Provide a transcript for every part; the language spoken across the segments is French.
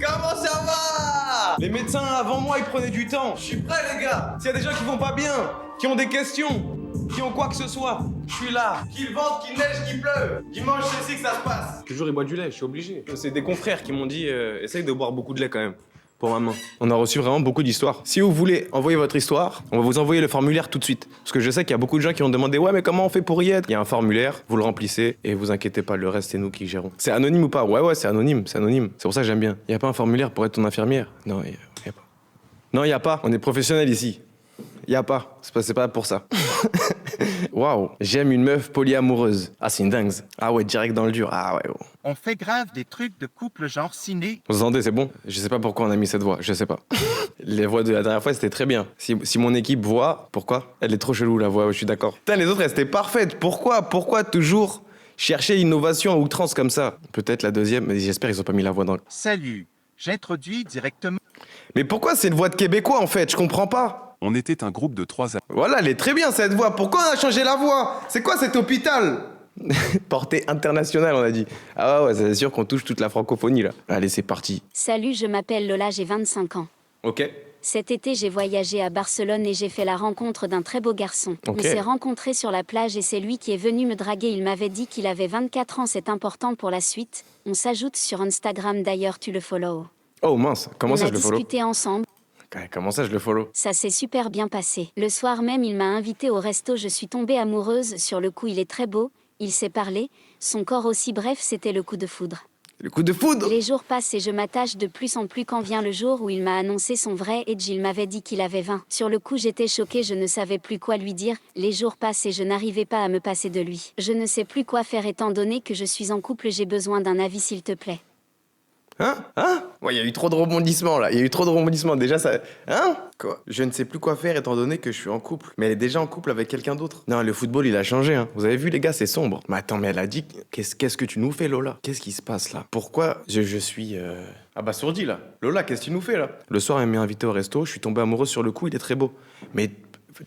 Comment ça va? Les médecins avant moi ils prenaient du temps. Je suis prêt les gars. S'il y a des gens qui vont pas bien, qui ont des questions, qui ont quoi que ce soit, je suis là. Qu'il vente, qu'il neige, qu'il pleuve. Dimanche c'est ici que ça se passe. Toujours il boit du lait, je suis obligé. C'est des confrères qui m'ont dit essaye de boire beaucoup de lait quand même. Pour maman. On a reçu vraiment beaucoup d'histoires. Si vous voulez envoyer votre histoire, on va vous envoyer le formulaire tout de suite. Parce que je sais qu'il y a beaucoup de gens qui ont demandé ouais mais comment on fait pour y être? Il y a un formulaire, vous le remplissez et vous inquiétez pas, le reste c'est nous qui gérons. C'est anonyme ou pas? Ouais c'est anonyme, c'est anonyme. C'est pour ça que j'aime bien. Il y a pas un formulaire pour être ton infirmière? Non, il y a pas. Non, il y a pas. On est professionnels ici. Il y a pas. C'est pas pour ça. Waouh, j'aime une meuf polyamoureuse. Ah, c'est une dingue. Ah ouais, direct dans le dur. Ah ouais. Oh. On fait grave des trucs de couple genre ciné. Vous entendez, c'est bon? Je sais pas pourquoi on a mis cette voix, je sais pas. Les voix de la dernière fois, c'était très bien. Si mon équipe voit, pourquoi? Elle est trop chelou, la voix, je suis d'accord. Putain, les autres, elles étaient parfaites. Pourquoi toujours chercher l'innovation à outrance comme ça? Peut-être la deuxième, mais j'espère qu'ils ont pas mis la voix dans le... Salut, j'introduis directement. Mais pourquoi c'est une voix de Québécois, en fait? Je comprends pas. On était un groupe de 3 amis. Voilà, elle est très bien, cette voix. Pourquoi on a changé la voix? C'est quoi cet hôpital? Portée internationale, on a dit. Ah ouais, c'est sûr qu'on touche toute la francophonie, là. Allez, c'est parti. Salut, je m'appelle Lola, j'ai 25 ans. Ok. Cet été, j'ai voyagé à Barcelone et j'ai fait la rencontre d'un très beau garçon. Ok. On s'est rencontrés sur la plage et c'est lui qui est venu me draguer. Il m'avait dit qu'il avait 24 ans, c'est important pour la suite. On s'ajoute sur Instagram, d'ailleurs, tu le follow. Oh mince, comment ça je le On a follow? discuté ensemble. Comment ça je le follow? Ça s'est super bien passé. Le soir même, il m'a invité au resto. Je suis tombée amoureuse. Sur le coup, il est très beau. Il sait parler. Son corps aussi, bref, c'était le coup de foudre. Le coup de foudre? Les jours passent et je m'attache de plus en plus quand vient le jour où il m'a annoncé son vrai âge. Il m'avait dit qu'il avait 20. Sur le coup, j'étais choquée, je ne savais plus quoi lui dire. Les jours passent et je n'arrivais pas à me passer de lui. Je ne sais plus quoi faire étant donné que je suis en couple. J'ai besoin d'un avis, s'il te plaît. Hein? Ouais, il y a eu trop de rebondissements là. Il y a eu trop de rebondissements. Déjà, ça. Hein? Quoi? Je ne sais plus quoi faire étant donné que je suis en couple. Mais elle est déjà en couple avec quelqu'un d'autre. Non, le football, il a changé, hein. Vous avez vu, les gars, c'est sombre. Mais attends, mais elle a dit. Qu'est-ce que tu nous fais, Lola? Qu'est-ce qui se passe là? Pourquoi je suis. Abasourdi là. Lola, qu'est-ce que tu nous fais là? Le soir, elle m'a invité au resto. Je suis tombé amoureuse sur le coup, il est très beau. Mais.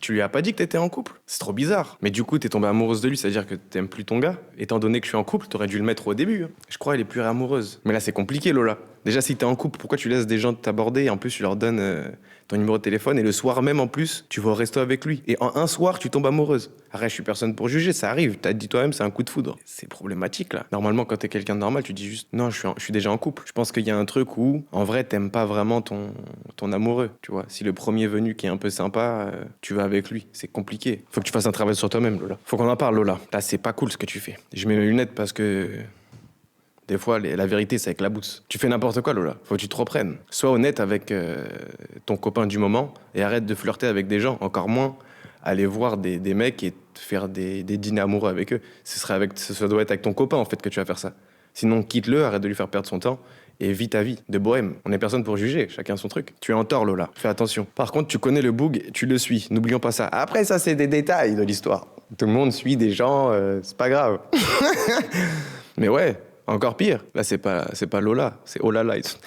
Tu lui as pas dit que t'étais en couple? C'est trop bizarre. Mais du coup, t'es tombée amoureuse de lui, c'est-à-dire que t'aimes plus ton gars. Étant donné que je suis en couple, t'aurais dû le mettre au début. Hein. Je crois qu'elle est plus amoureuse. Mais là, c'est compliqué, Lola. Déjà, si t'es en couple, pourquoi tu laisses des gens t'aborder et en plus, tu leur donnes ton numéro de téléphone et le soir même, en plus, tu vas au resto avec lui. Et en un soir, tu tombes amoureuse. Arrête, je suis personne pour juger, ça arrive. T'as dit toi-même, c'est un coup de foudre. C'est problématique, là. Normalement, quand t'es quelqu'un de normal, tu dis juste non, je suis déjà en couple. Je pense qu'il y a un truc où, en vrai, t'aimes pas vraiment ton amoureux. Tu vois, si le premier venu qui est un peu sympa, tu vas avec lui. C'est compliqué. Faut que tu fasses un travail sur toi-même, Lola. Faut qu'on en parle, Lola. Là, c'est pas cool ce que tu fais. Je mets mes lunettes parce que. Des fois, la vérité, c'est avec la bouse. Tu fais n'importe quoi, Lola. Faut que tu te reprennes. Sois honnête avec ton copain du moment et arrête de flirter avec des gens. Encore moins aller voir des mecs et faire des dîners amoureux avec eux. Ça doit être avec ton copain, en fait, que tu vas faire ça. Sinon, quitte-le, arrête de lui faire perdre son temps et vis ta vie de bohème. On n'est personne pour juger, chacun son truc. Tu es en tort, Lola. Fais attention. Par contre, tu connais le boug, tu le suis. N'oublions pas ça. Après, ça, c'est des détails de l'histoire. Tout le monde suit des gens, c'est pas grave. Mais ouais. Encore pire, là c'est pas Lola, c'est Ola Light.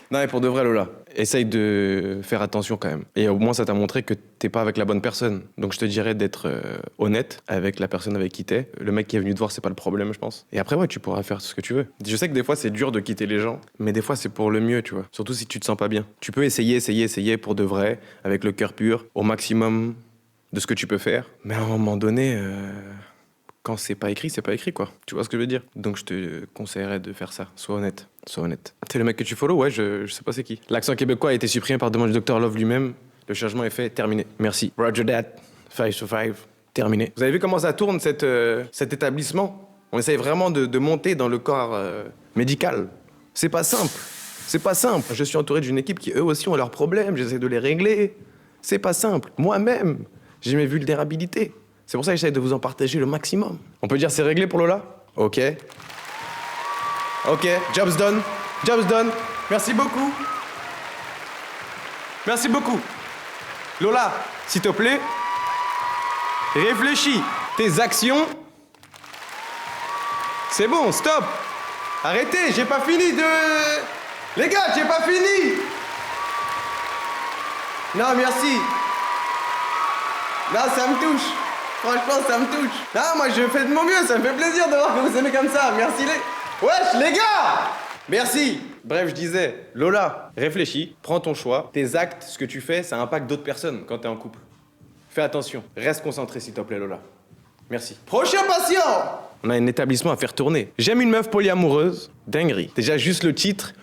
Non mais pour de vrai Lola, essaye de faire attention quand même. Et au moins ça t'a montré que t'es pas avec la bonne personne. Donc je te dirais d'être honnête avec la personne avec qui t'es. Le mec qui est venu te voir c'est pas le problème je pense. Et après ouais tu pourras faire ce que tu veux. Je sais que des fois c'est dur de quitter les gens, mais des fois c'est pour le mieux tu vois. Surtout si tu te sens pas bien. Tu peux essayer pour de vrai, avec le cœur pur, au maximum de ce que tu peux faire. Mais à un moment donné... Quand c'est pas écrit quoi. Tu vois ce que je veux dire? Donc je te conseillerais de faire ça. Sois honnête. T'es le mec que tu follow? Ouais, je sais pas c'est qui. L'accent québécois a été supprimé par demande du Dr Love lui-même. Le changement est fait, terminé. Merci. Roger that. 5 to 5. Terminé. Vous avez vu comment ça tourne cet établissement? On essaye vraiment de monter dans le corps médical. C'est pas simple. Je suis entouré d'une équipe qui eux aussi ont leurs problèmes. J'essaie de les régler. C'est pas simple. Moi-même, j'ai mes vulnérabilités. C'est pour ça que j'essaie de vous en partager le maximum. On peut dire c'est réglé pour Lola? Ok, job's done. Merci beaucoup. Lola, s'il te plaît, réfléchis. Tes actions... C'est bon, stop. Arrêtez, j'ai pas fini de... Les gars, j'ai pas fini. Non, merci. Non, ça me touche. Franchement, ça me touche. Non, moi, je fais de mon mieux. Ça me fait plaisir de voir que vous aimez comme ça. Merci les... Wesh, les gars! Merci. Bref, je disais, Lola, réfléchis, prends ton choix. Tes actes, ce que tu fais, ça impacte d'autres personnes quand t'es en couple. Fais attention. Reste concentré, s'il te plaît, Lola. Merci. Prochain patient! On a un établissement à faire tourner. J'aime une meuf polyamoureuse. Dinguerie. Déjà, juste le titre.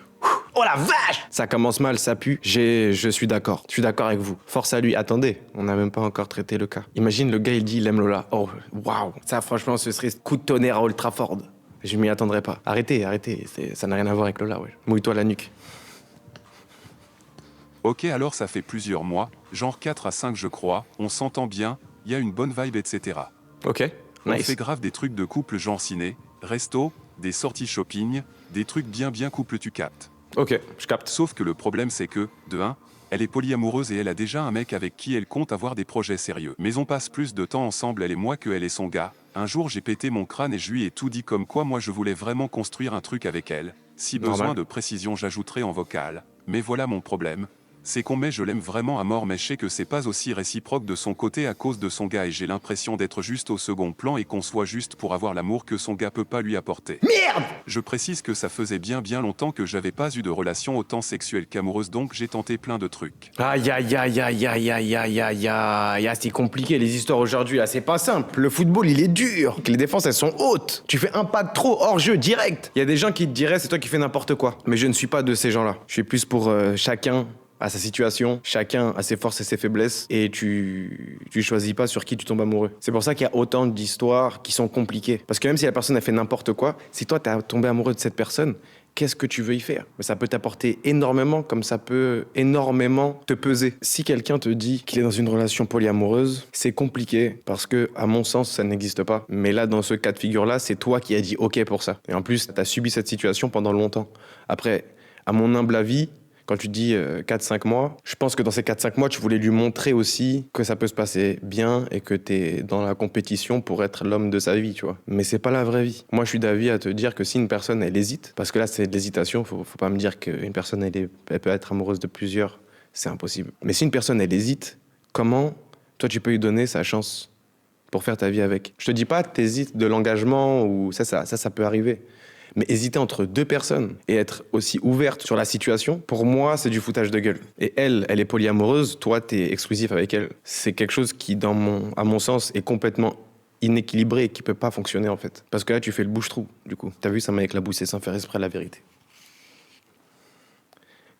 Oh la vache! Ça commence mal, ça pue. Je suis d'accord. Je suis d'accord avec vous. Force à lui. Attendez, on n'a même pas encore traité le cas. Imagine, le gars, il dit il aime Lola. Oh, waouh. Ça, franchement, ce serait coup de tonnerre à Old Trafford. Je m'y attendrais pas. Arrêtez. Ça n'a rien à voir avec Lola, ouais. Mouille-toi la nuque. Ok, alors ça fait plusieurs mois, genre 4 à 5 je crois, on s'entend bien, il y a une bonne vibe, etc. Ok, On nice. fait grave des trucs de couple genre ciné, resto, des sorties shopping, des trucs bien couple tu captes. Ok, je capte. Sauf que le problème c'est que, de 1, elle est polyamoureuse et elle a déjà un mec avec qui elle compte avoir des projets sérieux. Mais on passe plus de temps ensemble elle et moi que elle et son gars. Un jour j'ai pété mon crâne et je lui ai tout dit comme quoi moi je voulais vraiment construire un truc avec elle. Si besoin Normal. de précision j'ajouterai en vocal. Mais voilà mon problème. C'est qu'on je l'aime vraiment à mort mais je sais que c'est pas aussi réciproque de son côté à cause de son gars et j'ai l'impression d'être juste au second plan et qu'on soit juste pour avoir l'amour que son gars peut pas lui apporter. Merde! Je précise que ça faisait bien longtemps que j'avais pas eu de relation autant sexuelle qu'amoureuse donc j'ai tenté plein de trucs. Aïe, aïe, aïe, aïe, aïe, aïe, aïe, aïe, aïe. C'est compliqué, les histoires aujourd'hui, là. C'est pas simple. Le football, il est dur. Les défenses, elles sont hautes. Tu fais un pas de trop, hors jeu, direct. Il y a des gens qui te diraient, c'est toi qui fais n'importe quoi. Mais je ne suis pas de ces gens-là. Je suis plus pour chacun à sa situation, chacun a ses forces et ses faiblesses, et tu choisis pas sur qui tu tombes amoureux. C'est pour ça qu'il y a autant d'histoires qui sont compliquées. Parce que même si la personne a fait n'importe quoi, si toi t'as tombé amoureux de cette personne, qu'est-ce que tu veux y faire? Mais ça peut t'apporter énormément, comme ça peut énormément te peser. Si quelqu'un te dit qu'il est dans une relation polyamoureuse, c'est compliqué, parce que, à mon sens, ça n'existe pas. Mais là, dans ce cas de figure-là, c'est toi qui as dit OK pour ça. Et en plus, t'as subi cette situation pendant longtemps. Après, à mon humble avis, quand tu dis 4-5 mois, je pense que dans ces 4-5 mois, tu voulais lui montrer aussi que ça peut se passer bien et que t'es dans la compétition pour être l'homme de sa vie, tu vois. Mais c'est pas la vraie vie. Moi, je suis d'avis à te dire que si une personne, elle hésite, parce que là, c'est de l'hésitation, faut pas me dire qu'une personne, elle peut être amoureuse de plusieurs, c'est impossible. Mais si une personne, elle hésite, comment toi, tu peux lui donner sa chance pour faire ta vie avec? Je te dis pas, t'hésites de l'engagement ou ça peut arriver. Mais hésiter entre deux personnes et être aussi ouverte sur la situation, pour moi, c'est du foutage de gueule. Et elle est polyamoureuse, toi, t'es exclusif avec elle. C'est quelque chose qui, à mon sens, est complètement inéquilibré et qui peut pas fonctionner, en fait. Parce que là, tu fais le bouche-trou, du coup. T'as vu, ça m'a éclaboussé sans faire exprès, la vérité.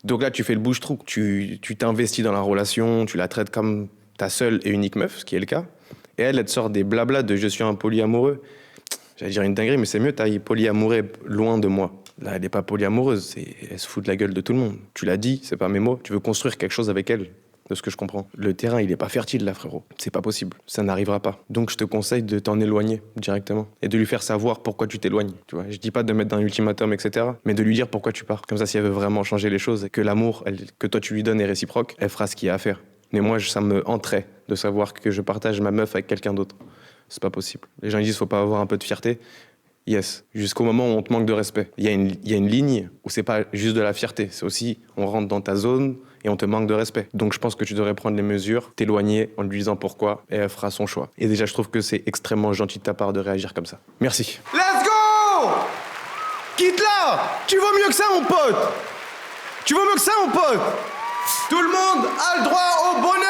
Donc là, tu fais le bouche-trou. Tu t'investis dans la relation, tu la traites comme ta seule et unique meuf, ce qui est le cas. Et elle te sort des blablas de « je suis un polyamoureux ». J'allais dire une dinguerie, mais c'est mieux, t'as polyamoureux loin de moi. Là, elle n'est pas polyamoureuse, elle se fout de la gueule de tout le monde. Tu l'as dit, c'est pas mes mots. Tu veux construire quelque chose avec elle, de ce que je comprends. Le terrain, il est pas fertile là, frérot. C'est pas possible, ça n'arrivera pas. Donc je te conseille de t'en éloigner directement et de lui faire savoir pourquoi tu t'éloignes. Tu vois, je dis pas de mettre un ultimatum, etc., mais de lui dire pourquoi tu pars. Comme ça, si elle veut vraiment changer les choses et que l'amour que toi tu lui donnes est réciproque, elle fera ce qu'il y a à faire. Mais moi, ça me entrait de savoir que je partage ma meuf avec quelqu'un d'autre. C'est pas possible. Les gens disent faut pas avoir un peu de fierté. Yes. Jusqu'au moment où on te manque de respect. Il y a une ligne où c'est pas juste de la fierté. C'est aussi, on rentre dans ta zone et on te manque de respect. Donc je pense que tu devrais prendre les mesures, t'éloigner en lui disant pourquoi et elle fera son choix. Et déjà, je trouve que c'est extrêmement gentil de ta part de réagir comme ça. Merci. Let's go! Quitte là! Tu vaux mieux que ça, mon pote! Tu vaux mieux que ça, mon pote! Tout le monde a le droit au bonheur!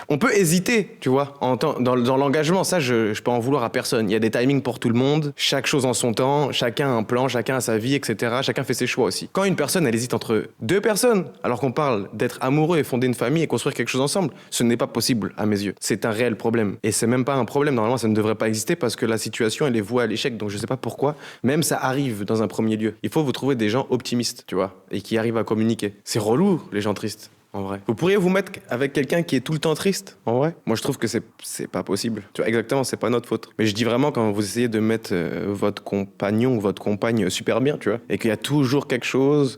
On peut hésiter, tu vois, dans l'engagement. Ça, je peux en vouloir à personne. Il y a des timings pour tout le monde, chaque chose en son temps, chacun a un plan, chacun a sa vie, etc. Chacun fait ses choix aussi. Quand une personne, elle hésite entre deux personnes, alors qu'on parle d'être amoureux et fonder une famille et construire quelque chose ensemble, ce n'est pas possible à mes yeux. C'est un réel problème. Et c'est même pas un problème, normalement, ça ne devrait pas exister parce que la situation, elle est vouée à l'échec. Donc je sais pas pourquoi, même ça arrive dans un premier lieu. Il faut vous trouver des gens optimistes, tu vois, et qui arrivent à communiquer. C'est relou, les gens tristes. En vrai. Vous pourriez vous mettre avec quelqu'un qui est tout le temps triste, en vrai? Moi, je trouve que c'est pas possible. Tu vois, exactement, c'est pas notre faute. Mais je dis vraiment quand vous essayez de mettre votre compagnon ou votre compagne super bien, tu vois, et qu'il y a toujours quelque chose,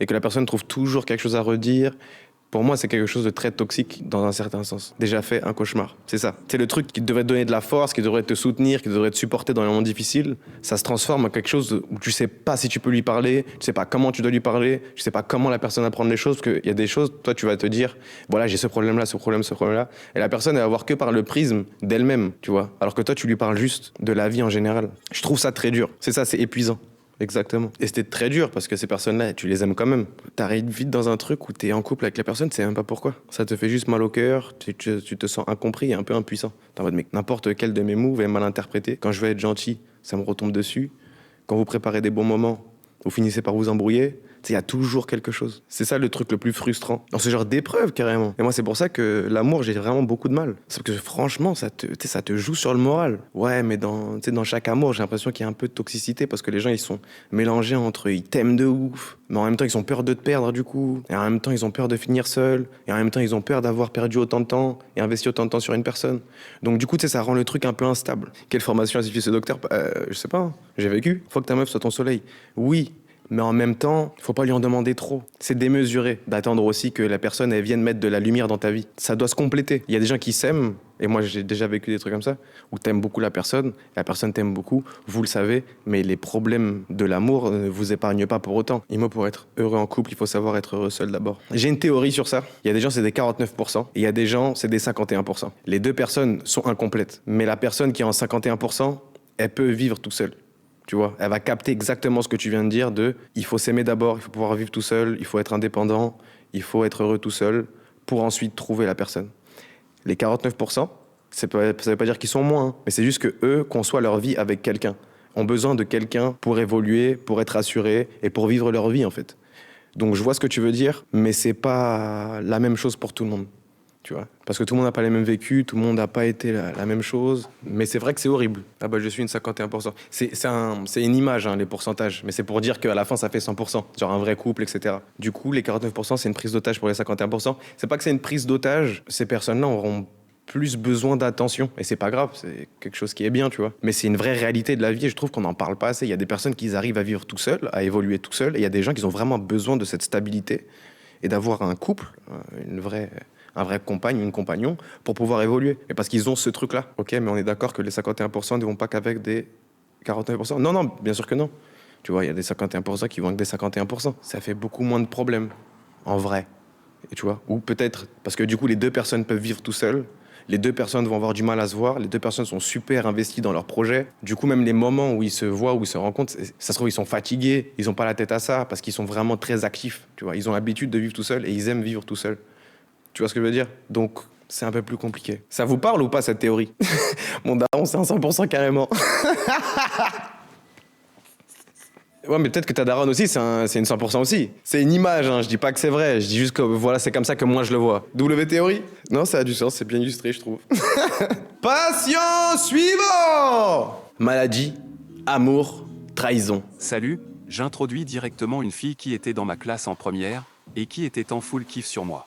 et que la personne trouve toujours quelque chose à redire, pour moi, c'est quelque chose de très toxique dans un certain sens. Déjà fait, un cauchemar. C'est ça. C'est le truc qui devrait te donner de la force, qui devrait te soutenir, qui devrait te supporter dans les moments difficiles. Ça se transforme en quelque chose où tu sais pas si tu peux lui parler, tu sais pas comment tu dois lui parler, tu sais pas comment la personne va prendre les choses, parce qu'il y a des choses, toi, tu vas te dire, voilà, j'ai ce problème-là, ce problème-là. Et la personne, elle va voir que par le prisme d'elle-même, tu vois. Alors que toi, tu lui parles juste de la vie en général. Je trouve ça très dur. C'est ça, c'est épuisant. Exactement. Et c'était très dur parce que ces personnes-là, tu les aimes quand même. T'arrives vite dans un truc où t'es en couple avec la personne, tu sais même pas pourquoi. Ça te fait juste mal au cœur, tu te sens incompris et un peu impuissant. T'es en mode, mec, n'importe quel de mes moves est mal interprété. Quand je veux être gentil, ça me retombe dessus. Quand vous préparez des bons moments, vous finissez par vous embrouiller. Il y a toujours quelque chose. C'est ça le truc le plus frustrant. Dans ce genre d'épreuve, carrément. Et moi, c'est pour ça que l'amour, j'ai vraiment beaucoup de mal. Parce que franchement, ça te joue sur le moral. Ouais, mais dans chaque amour, j'ai l'impression qu'il y a un peu de toxicité parce que les gens, ils sont mélangés entre ils t'aiment de ouf, mais en même temps, ils ont peur de te perdre, du coup. Et en même temps, ils ont peur de finir seuls. Et en même temps, ils ont peur d'avoir perdu autant de temps et investi autant de temps sur une personne. Donc, du coup, ça rend le truc un peu instable. Quelle formation a suivi ce docteur? Je sais pas. J'ai vécu. Faut que ta meuf soit ton soleil. Oui. Mais en même temps, il faut pas lui en demander trop. C'est démesuré d'attendre aussi que la personne elle vienne mettre de la lumière dans ta vie. Ça doit se compléter. Il y a des gens qui s'aiment, et moi j'ai déjà vécu des trucs comme ça, où t'aimes beaucoup la personne t'aime beaucoup, vous le savez, mais les problèmes de l'amour ne vous épargnent pas pour autant. Pour être heureux en couple, il faut savoir être heureux seul d'abord. J'ai une théorie sur ça. Il y a des gens, c'est des 49%, et il y a des gens, c'est des 51%. Les deux personnes sont incomplètes. Mais la personne qui est en 51%, elle peut vivre tout seul. Tu vois, elle va capter exactement ce que tu viens de dire il faut s'aimer d'abord, il faut pouvoir vivre tout seul, il faut être indépendant, il faut être heureux tout seul pour ensuite trouver la personne. Les 49%, ça veut pas dire qu'ils sont moins, hein, mais c'est juste que eux conçoivent leur vie avec quelqu'un, ont besoin de quelqu'un pour évoluer, pour être assurés et pour vivre leur vie en fait. Donc je vois ce que tu veux dire, mais c'est pas la même chose pour tout le monde. Tu vois, parce que tout le monde n'a pas les mêmes vécus, tout le monde n'a pas été la même chose. Mais c'est vrai que c'est horrible. Ah bah je suis une 51%. C'est une image, hein, les pourcentages. Mais c'est pour dire qu'à la fin, ça fait 100%. Genre un vrai couple, etc. Du coup, les 49%, c'est une prise d'otage pour les 51%. C'est pas que c'est une prise d'otage. Ces personnes-là auront plus besoin d'attention. Et c'est pas grave, c'est quelque chose qui est bien, tu vois. Mais c'est une vraie réalité de la vie et je trouve qu'on n'en parle pas assez. Il y a des personnes qui arrivent à vivre tout seuls, à évoluer tout seuls. Et il y a des gens qui ont vraiment besoin de cette stabilité et d'avoir un couple, un vrai compagne, une compagnon, pour pouvoir évoluer. Et parce qu'ils ont ce truc-là. Ok, mais on est d'accord que les 51% ne vont pas qu'avec des 49%. Non, bien sûr que non. Tu vois, il y a des 51% qui vont avec des 51%. Ça fait beaucoup moins de problèmes, en vrai. Et tu vois, ou peut-être, parce que du coup, les deux personnes peuvent vivre tout seuls. Les deux personnes vont avoir du mal à se voir. Les deux personnes sont super investies dans leur projet. Du coup, même les moments où ils se voient, où ils se rencontrent, ça se trouve, ils sont fatigués. Ils n'ont pas la tête à ça parce qu'ils sont vraiment très actifs. Tu vois, ils ont l'habitude de vivre tout seuls et ils aiment vivre tout seuls. Tu vois ce que je veux dire? Donc, c'est un peu plus compliqué. Ça vous parle ou pas, cette théorie? Mon daron, c'est un 100% carrément. Ouais, mais peut-être que ta daronne aussi, c'est une 100% aussi. C'est une image, hein. Je dis pas que c'est vrai. Je dis juste que voilà, c'est comme ça que moi je le vois. W théorie? Non, ça a du sens, c'est bien illustré, je trouve. Patient suivant! Maladie, amour, trahison. Salut, j'introduis directement une fille qui était dans ma classe en première et qui était en full kiff sur moi.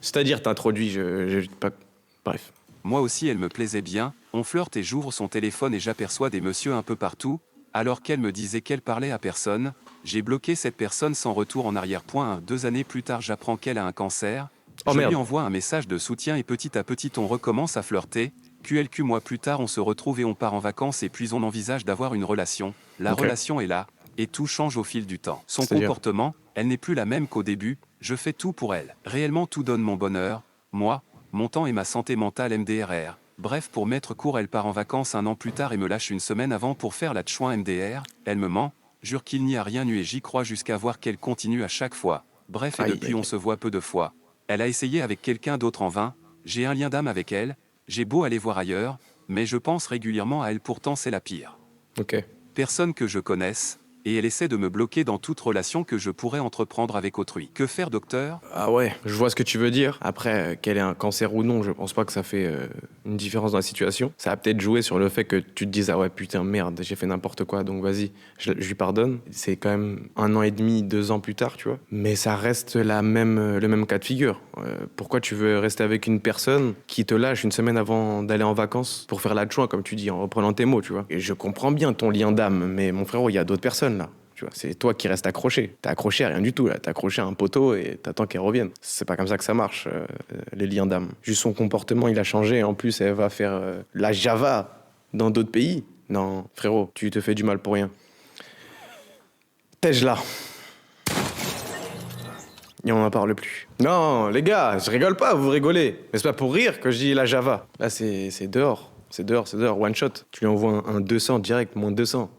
C'est-à-dire, t'introduis, pas... Bref. Moi aussi, elle me plaisait bien, on flirte et j'ouvre son téléphone et j'aperçois des messieurs un peu partout, alors qu'elle me disait qu'elle parlait à personne, j'ai bloqué cette personne sans retour en arrière. 2 années plus tard, j'apprends qu'elle a un cancer, je lui envoie un message de soutien et petit à petit on recommence à flirter, QLQ mois plus tard on se retrouve et on part en vacances et puis on envisage d'avoir une relation, la relation est là, et tout change au fil du temps. Son comportement, elle n'est plus la même qu'au début, je fais tout pour elle. Réellement tout donne mon bonheur, moi, mon temps et ma santé mentale MDRR. Bref, pour mettre court, elle part en vacances 1 an plus tard et me lâche une semaine avant pour faire la tchouin MDR. Elle me ment, jure qu'il n'y a rien eu et j'y crois jusqu'à voir qu'elle continue à chaque fois. Bref, et depuis on se voit peu de fois. Elle a essayé avec quelqu'un d'autre en vain, j'ai un lien d'âme avec elle, j'ai beau aller voir ailleurs, mais je pense régulièrement à elle, pourtant c'est la pire. Ok. Personne que je connaisse, et elle essaie de me bloquer dans toute relation que je pourrais entreprendre avec autrui. Que faire, docteur? Ah ouais, je vois ce que tu veux dire. Après, qu'elle ait un cancer ou non, je pense pas que ça fait une différence dans la situation. Ça a peut-être joué sur le fait que tu te dises « Ah ouais, putain, merde, j'ai fait n'importe quoi, donc vas-y, je lui pardonne. » C'est quand même 1 an et demi, 2 ans plus tard, tu vois. Mais ça reste le même cas de figure. Pourquoi tu veux rester avec une personne qui te lâche une semaine avant d'aller en vacances pour faire la tchouin, comme tu dis, en reprenant tes mots, tu vois. Et je comprends bien ton lien d'âme, mais mon frérot, il y a d'autres personnes là. Tu vois, c'est toi qui restes accroché. T'es accroché à rien du tout, là. T'es accroché à un poteau et t'attends qu'elle revienne. C'est pas comme ça que ça marche, les liens d'âme. Juste son comportement, il a changé. En plus, elle va faire la Java dans d'autres pays. Non, frérot, tu te fais du mal pour rien. T'es-je là? Et on n'en parle plus. Non, les gars, je rigole pas, vous rigolez. Mais c'est pas pour rire que je dis la Java. Là, c'est dehors. C'est dehors, one shot. Tu lui envoies un 200 direct, moins 200.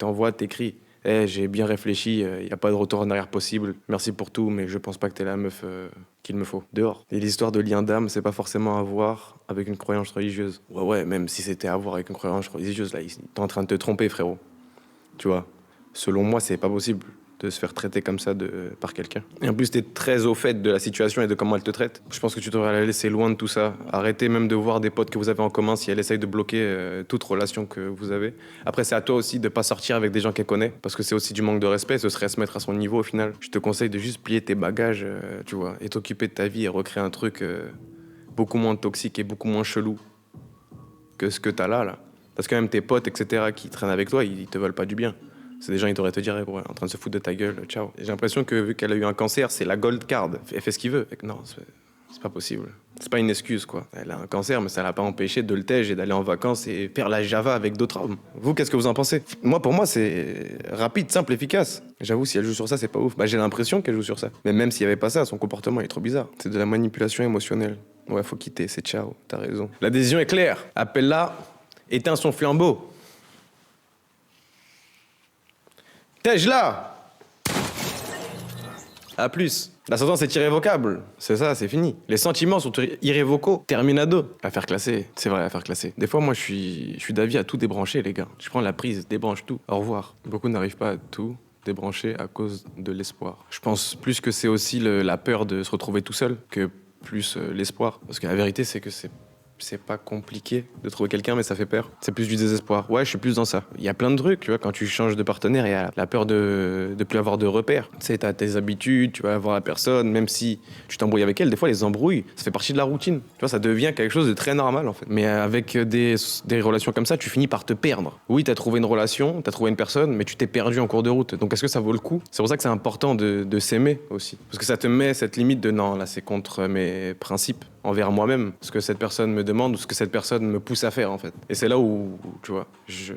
t'envoie, t'écris. Eh, j'ai bien réfléchi, il n'y a pas de retour en arrière possible. Merci pour tout, mais je pense pas que t'es la meuf qu'il me faut. Dehors. Et l'histoire de lien d'âme, c'est pas forcément à voir avec une croyance religieuse. Ouais, même si c'était à voir avec une croyance religieuse, là, t'es en train de te tromper, frérot. Tu vois. Selon moi, c'est pas possible de se faire traiter comme ça par quelqu'un. Et en plus, t'es très au fait de la situation et de comment elle te traite. Je pense que tu devrais la laisser loin de tout ça. Arrêtez même de voir des potes que vous avez en commun si elle essaye de bloquer toute relation que vous avez. Après, c'est à toi aussi de pas sortir avec des gens qu'elle connaît, parce que c'est aussi du manque de respect, ce serait se mettre à son niveau au final. Je te conseille de juste plier tes bagages, tu vois, et t'occuper de ta vie et recréer un truc beaucoup moins toxique et beaucoup moins chelou que ce que t'as là. Parce que même tes potes, etc., qui traînent avec toi, ils te veulent pas du bien. C'est des gens, ils devraient te dire, gros, en train de se foutre de ta gueule, ciao. J'ai l'impression que vu qu'elle a eu un cancer, c'est la gold card. Elle fait ce qu'il veut. Non, c'est pas possible. C'est pas une excuse, quoi. Elle a un cancer, mais ça l'a pas empêché de le tège et d'aller en vacances et faire la Java avec d'autres hommes. Vous, qu'est-ce que vous en pensez? Moi, pour moi, c'est rapide, simple, efficace. J'avoue, si elle joue sur ça, c'est pas ouf. Bah, j'ai l'impression qu'elle joue sur ça. Mais même s'il y avait pas ça, son comportement est trop bizarre. C'est de la manipulation émotionnelle. Ouais, faut quitter, c'est ciao, t'as raison. La décision est claire. Appelle-la, éteins son flambeau. Tège là. À plus. La sentence est irrévocable. C'est ça, c'est fini. Les sentiments sont irrévocables. Terminado. Affaire classée. C'est vrai, affaire classée. Des fois, moi, je suis d'avis à tout débrancher, les gars. Je prends la prise, débranche tout. Au revoir. Beaucoup n'arrivent pas à tout débrancher à cause de l'espoir. Je pense plus que c'est aussi la peur de se retrouver tout seul que plus l'espoir. Parce que la vérité, c'est que c'est pas compliqué de trouver quelqu'un, mais ça fait peur. C'est plus du désespoir. Ouais, je suis plus dans ça. Il y a plein de trucs, tu vois, quand tu changes de partenaire, il y a la peur de plus avoir de repères. Tu sais, t'as tes habitudes, tu vas voir la personne, même si tu t'embrouilles avec elle, des fois, les embrouilles, ça fait partie de la routine. Tu vois, ça devient quelque chose de très normal, en fait. Mais avec des relations comme ça, tu finis par te perdre. Oui, t'as trouvé une relation, t'as trouvé une personne, mais tu t'es perdu en cours de route. Donc, est-ce que ça vaut le coup? C'est pour ça que c'est important de s'aimer aussi. Parce que ça te met cette limite de non, là, c'est contre mes principes envers moi-même, ce que cette personne me demande ou ce que cette personne me pousse à faire, en fait. Et c'est là où tu vois, je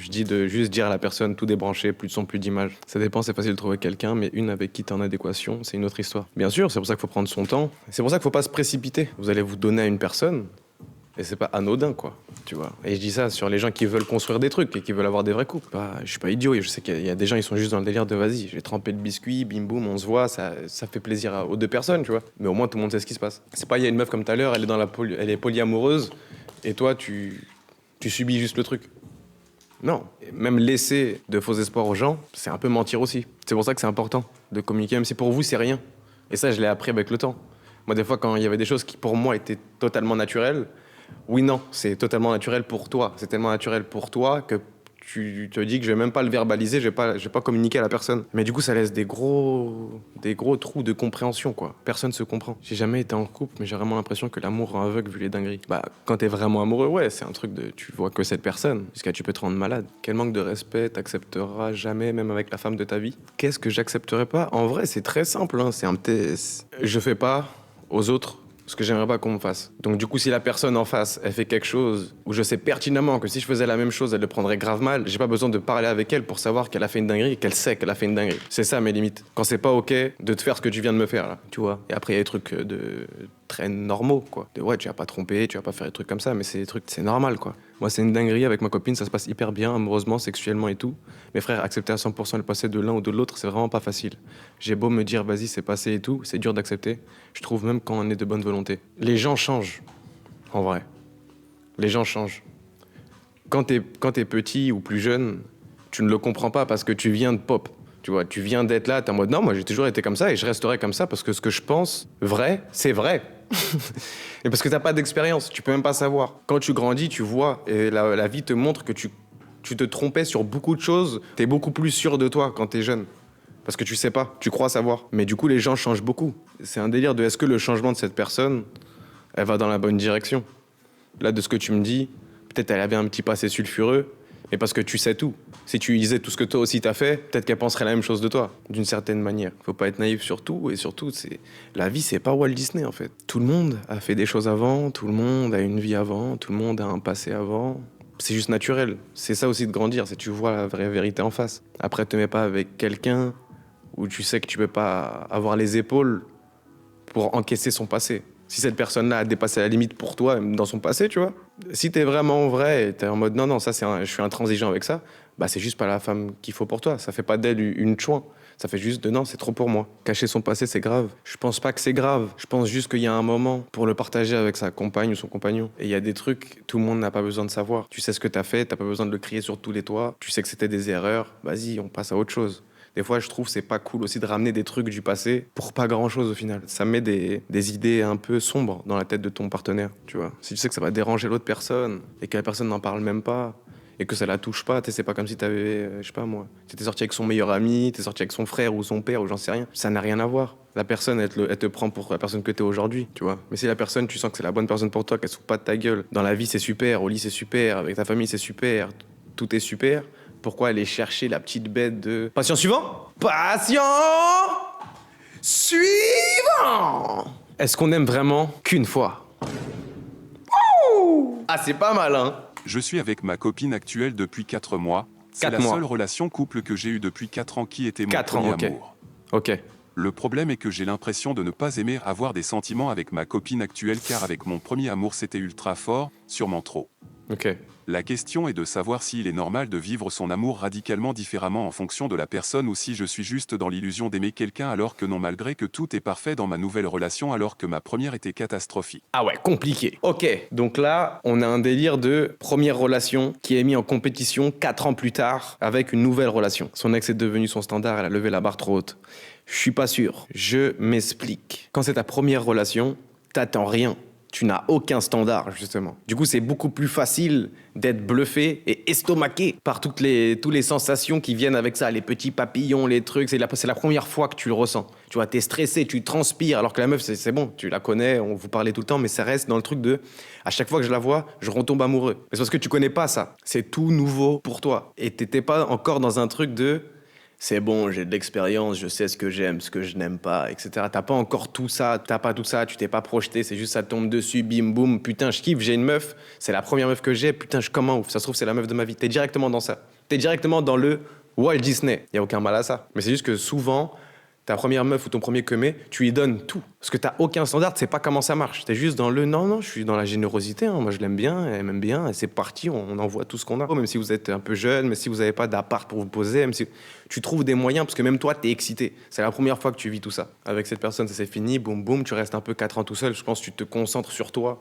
dis de juste dire à la personne tout débrancher, plus de son, plus d'image. Ça dépend, c'est facile de trouver quelqu'un, mais une avec qui t'es en adéquation, c'est une autre histoire. Bien sûr, c'est pour ça qu'il faut prendre son temps. C'est pour ça qu'il faut pas se précipiter. Vous allez vous donner à une personne, et c'est pas anodin, quoi, tu vois. Et je dis ça sur les gens qui veulent construire des trucs et qui veulent avoir des vrais couples. Je suis pas idiot, et je sais qu'il y a des gens, ils sont juste dans le délire de vas-y, j'ai trempé le biscuit, bim boum, on se voit, ça fait plaisir aux deux personnes, tu vois. Mais au moins, tout le monde sait ce qui se passe. C'est pas, il y a une meuf comme tout à l'heure, elle est polyamoureuse, et toi, tu subis juste le truc. Non. Et même laisser de faux espoirs aux gens, c'est un peu mentir aussi. C'est pour ça que c'est important de communiquer, même si pour vous, c'est rien. Et ça, je l'ai appris avec le temps. Moi, des fois, quand il y avait des choses qui, pour moi, étaient totalement naturelles, oui, non, c'est totalement naturel pour toi. C'est tellement naturel pour toi que tu te dis que je vais même pas le verbaliser, je vais pas communiquer à la personne. Mais du coup, ça laisse des gros trous de compréhension, quoi. Personne se comprend. J'ai jamais été en couple, mais j'ai vraiment l'impression que l'amour rend aveugle vu les dingueries. Bah, quand t'es vraiment amoureux, ouais, c'est un truc de tu vois que cette personne, jusqu'à tu peux te rendre malade. Quel manque de respect t'accepteras jamais, même avec la femme de ta vie? Qu'est-ce que j'accepterais pas? En vrai, c'est très simple, hein. Je fais pas aux autres ce que j'aimerais pas qu'on me fasse. Donc du coup, si la personne en face, elle fait quelque chose où je sais pertinemment que si je faisais la même chose, elle le prendrait grave mal, j'ai pas besoin de parler avec elle pour savoir qu'elle a fait une dinguerie et qu'elle sait qu'elle a fait une dinguerie. C'est ça mes limites. Quand c'est pas ok de te faire ce que tu viens de me faire là, tu vois. Et après, il y a des trucs de très normaux, quoi. Ouais, tu vas pas tromper, tu vas pas faire des trucs comme ça, mais c'est des trucs, c'est normal, quoi. Moi, c'est une dinguerie avec ma copine, ça se passe hyper bien, amoureusement, sexuellement et tout. Mais frère, accepter à 100% le passé de l'un ou de l'autre, c'est vraiment pas facile. J'ai beau me dire, vas-y, c'est passé et tout, c'est dur d'accepter. Je trouve même quand on est de bonne volonté. Les gens changent, en vrai. Les gens changent. Quand t'es petit ou plus jeune, tu ne le comprends pas parce que tu viens de pop. Tu vois, tu viens d'être là, t'es en mode, non, moi j'ai toujours été comme ça et je resterai comme ça parce que ce que je pense, vrai, c'est vrai. Et parce que t'as pas d'expérience, tu peux même pas savoir. Quand tu grandis, tu vois, et la vie te montre que tu te trompais sur beaucoup de choses. T'es beaucoup plus sûr de toi quand t'es jeune. Parce que tu sais pas, tu crois savoir. Mais du coup, les gens changent beaucoup. C'est un délire de est-ce que le changement de cette personne, elle va dans la bonne direction? Là, de ce que tu me dis, peut-être elle avait un petit passé sulfureux, mais parce que tu sais tout. Si tu disais tout ce que toi aussi t'as fait, peut-être qu'elle penserait la même chose de toi, d'une certaine manière. Faut pas être naïf sur tout, et surtout, la vie, c'est pas Walt Disney, en fait. Tout le monde a fait des choses avant, tout le monde a une vie avant, tout le monde a un passé avant. C'est juste naturel. C'est ça aussi de grandir, c'est tu vois la vraie vérité en face. Après, te mets pas avec quelqu'un où tu sais que tu peux pas avoir les épaules pour encaisser son passé. Si cette personne-là a dépassé la limite pour toi, même dans son passé, tu vois. Si t'es vraiment vrai et t'es en mode non, ça je suis intransigeant avec ça, bah c'est juste pas la femme qu'il faut pour toi. Ça fait pas d'elle une chouin. Ça fait juste de non, c'est trop pour moi. Cacher son passé, c'est grave. Je pense pas que c'est grave. Je pense juste qu'il y a un moment pour le partager avec sa compagne ou son compagnon. Et il y a des trucs, tout le monde n'a pas besoin de savoir. Tu sais ce que t'as fait, t'as pas besoin de le crier sur tous les toits. Tu sais que c'était des erreurs. Vas-y, on passe à autre chose. Des fois, je trouve que c'est pas cool aussi de ramener des trucs du passé pour pas grand-chose au final. Ça met des idées un peu sombres dans la tête de ton partenaire, tu vois. Si tu sais que ça va déranger l'autre personne et que la personne n'en parle même pas et que ça la touche pas, c'est pas comme si t'avais, je sais pas moi, t'étais sorti avec son meilleur ami, t'es sorti avec son frère ou son père ou j'en sais rien. Ça n'a rien à voir. La personne, elle te prend pour la personne que t'es aujourd'hui, tu vois. Mais si la personne, tu sens que c'est la bonne personne pour toi, qu'elle se fout pas de ta gueule, dans la vie c'est super, au lit c'est super, avec ta famille c'est super, tout est super, pourquoi aller chercher la petite bête de... Patient suivant. Patient suivant. Est-ce qu'on aime vraiment qu'une fois? Ouh, ah, c'est pas mal, hein. Je suis avec ma copine actuelle depuis 4 mois. C'est 4 la mois. seule relation couple que j'ai eue depuis 4 ans qui était mon 4 ans, premier ok. amour. Ok. Le problème est que j'ai l'impression de ne pas aimer avoir des sentiments avec ma copine actuelle car avec mon premier amour c'était ultra fort, sûrement trop. Ok. La question est de savoir s'il est normal de vivre son amour radicalement différemment en fonction de la personne ou si je suis juste dans l'illusion d'aimer quelqu'un alors que non, malgré que tout est parfait dans ma nouvelle relation alors que ma première était catastrophique. Ah ouais, compliqué. Ok, donc là, on a un délire de première relation qui est mis en compétition 4 ans plus tard avec une nouvelle relation. Son ex est devenu son standard, elle a levé la barre trop haute. Je suis pas sûr. Je m'explique. Quand c'est ta première relation, t'attends rien. Tu n'as aucun standard, justement. Du coup, c'est beaucoup plus facile d'être bluffé et estomaqué par toutes les sensations qui viennent avec ça, les petits papillons, les trucs. C'est la première fois que tu le ressens. Tu vois, t'es stressé, tu transpires, alors que la meuf, c'est bon, tu la connais, on vous parlait tout le temps, mais ça reste dans le truc de, à chaque fois que je la vois, je retombe amoureux. Mais c'est parce que tu connais pas ça. C'est tout nouveau pour toi. Et t'étais pas encore dans un truc de... C'est bon, j'ai de l'expérience, je sais ce que j'aime, ce que je n'aime pas, etc. T'as pas encore tout ça, t'as pas tout ça, tu t'es pas projeté, c'est juste ça tombe dessus, bim, boum, putain, je kiffe, j'ai une meuf, c'est la première meuf que j'ai, putain, je comme un ouf, ça se trouve, c'est la meuf de ma vie. T'es directement dans ça. T'es directement dans le Walt Disney. Y a aucun mal à ça. Mais c'est juste que souvent, ta première meuf ou ton premier comé, tu lui donnes tout. Parce que t'as aucun standard, tu sais pas comment ça marche. T'es juste dans le non, je suis dans la générosité, hein. Moi je l'aime bien, elle m'aime bien, et c'est parti, on envoie tout ce qu'on a. Même si vous êtes un peu jeune, même si vous n'avez pas d'appart pour vous poser, même si tu trouves des moyens, parce que même toi t'es excité. C'est la première fois que tu vis tout ça. Avec cette personne, ça c'est fini, boum boum, tu restes un peu 4 ans tout seul. Je pense que tu te concentres sur toi.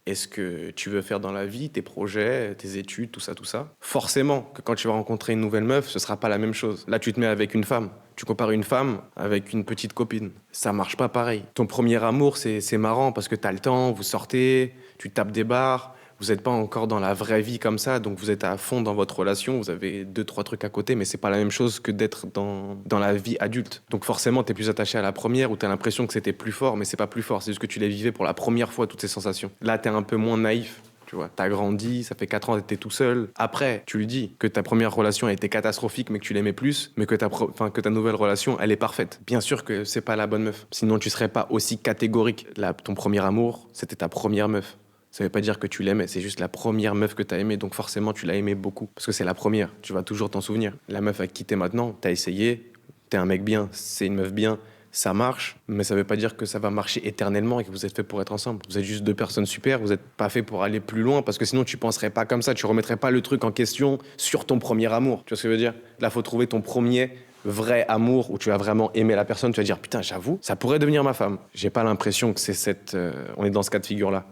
Et ce que tu veux faire dans la vie, tes projets, tes études, tout ça. Forcément que quand tu vas rencontrer une nouvelle meuf, ce sera pas la même chose. Là, tu te mets avec une femme. Tu compares une femme avec une petite copine. Ça marche pas pareil. Ton premier amour, c'est marrant parce que t'as le temps, vous sortez, tu tapes des bars. Vous n'êtes pas encore dans la vraie vie comme ça, donc vous êtes à fond dans votre relation, vous avez 2-3 trucs à côté, mais c'est pas la même chose que d'être dans la vie adulte. Donc forcément, t'es plus attaché à la première, ou t'as l'impression que c'était plus fort, mais c'est pas plus fort, c'est juste que tu les vivais pour la première fois, toutes ces sensations. Là, t'es un peu moins naïf. Tu vois, t'as grandi, ça fait 4 ans que t'étais tout seul. Après, tu lui dis que ta première relation a été catastrophique, mais que tu l'aimais plus, mais que ta nouvelle relation, elle est parfaite. Bien sûr que c'est pas la bonne meuf. Sinon, tu serais pas aussi catégorique. Là, ton premier amour, c'était ta première meuf. Ça veut pas dire que tu l'aimais, c'est juste la première meuf que t'as aimée, donc forcément tu l'as aimée beaucoup. Parce que c'est la première, tu vas toujours t'en souvenir. La meuf avec qui t'es maintenant, t'as essayé, t'es un mec bien, c'est une meuf bien, ça marche, mais ça veut pas dire que ça va marcher éternellement et que vous êtes fait pour être ensemble. Vous êtes juste 2 personnes super, vous êtes pas fait pour aller plus loin, parce que sinon tu penserais pas comme ça, tu remettrais pas le truc en question sur ton premier amour. Tu vois ce que je veux dire? Là, faut trouver ton premier vrai amour où tu vas vraiment aimer la personne, tu vas dire putain, j'avoue, ça pourrait devenir ma femme. J'ai pas l'impression que c'est on est dans ce cas de figure-là.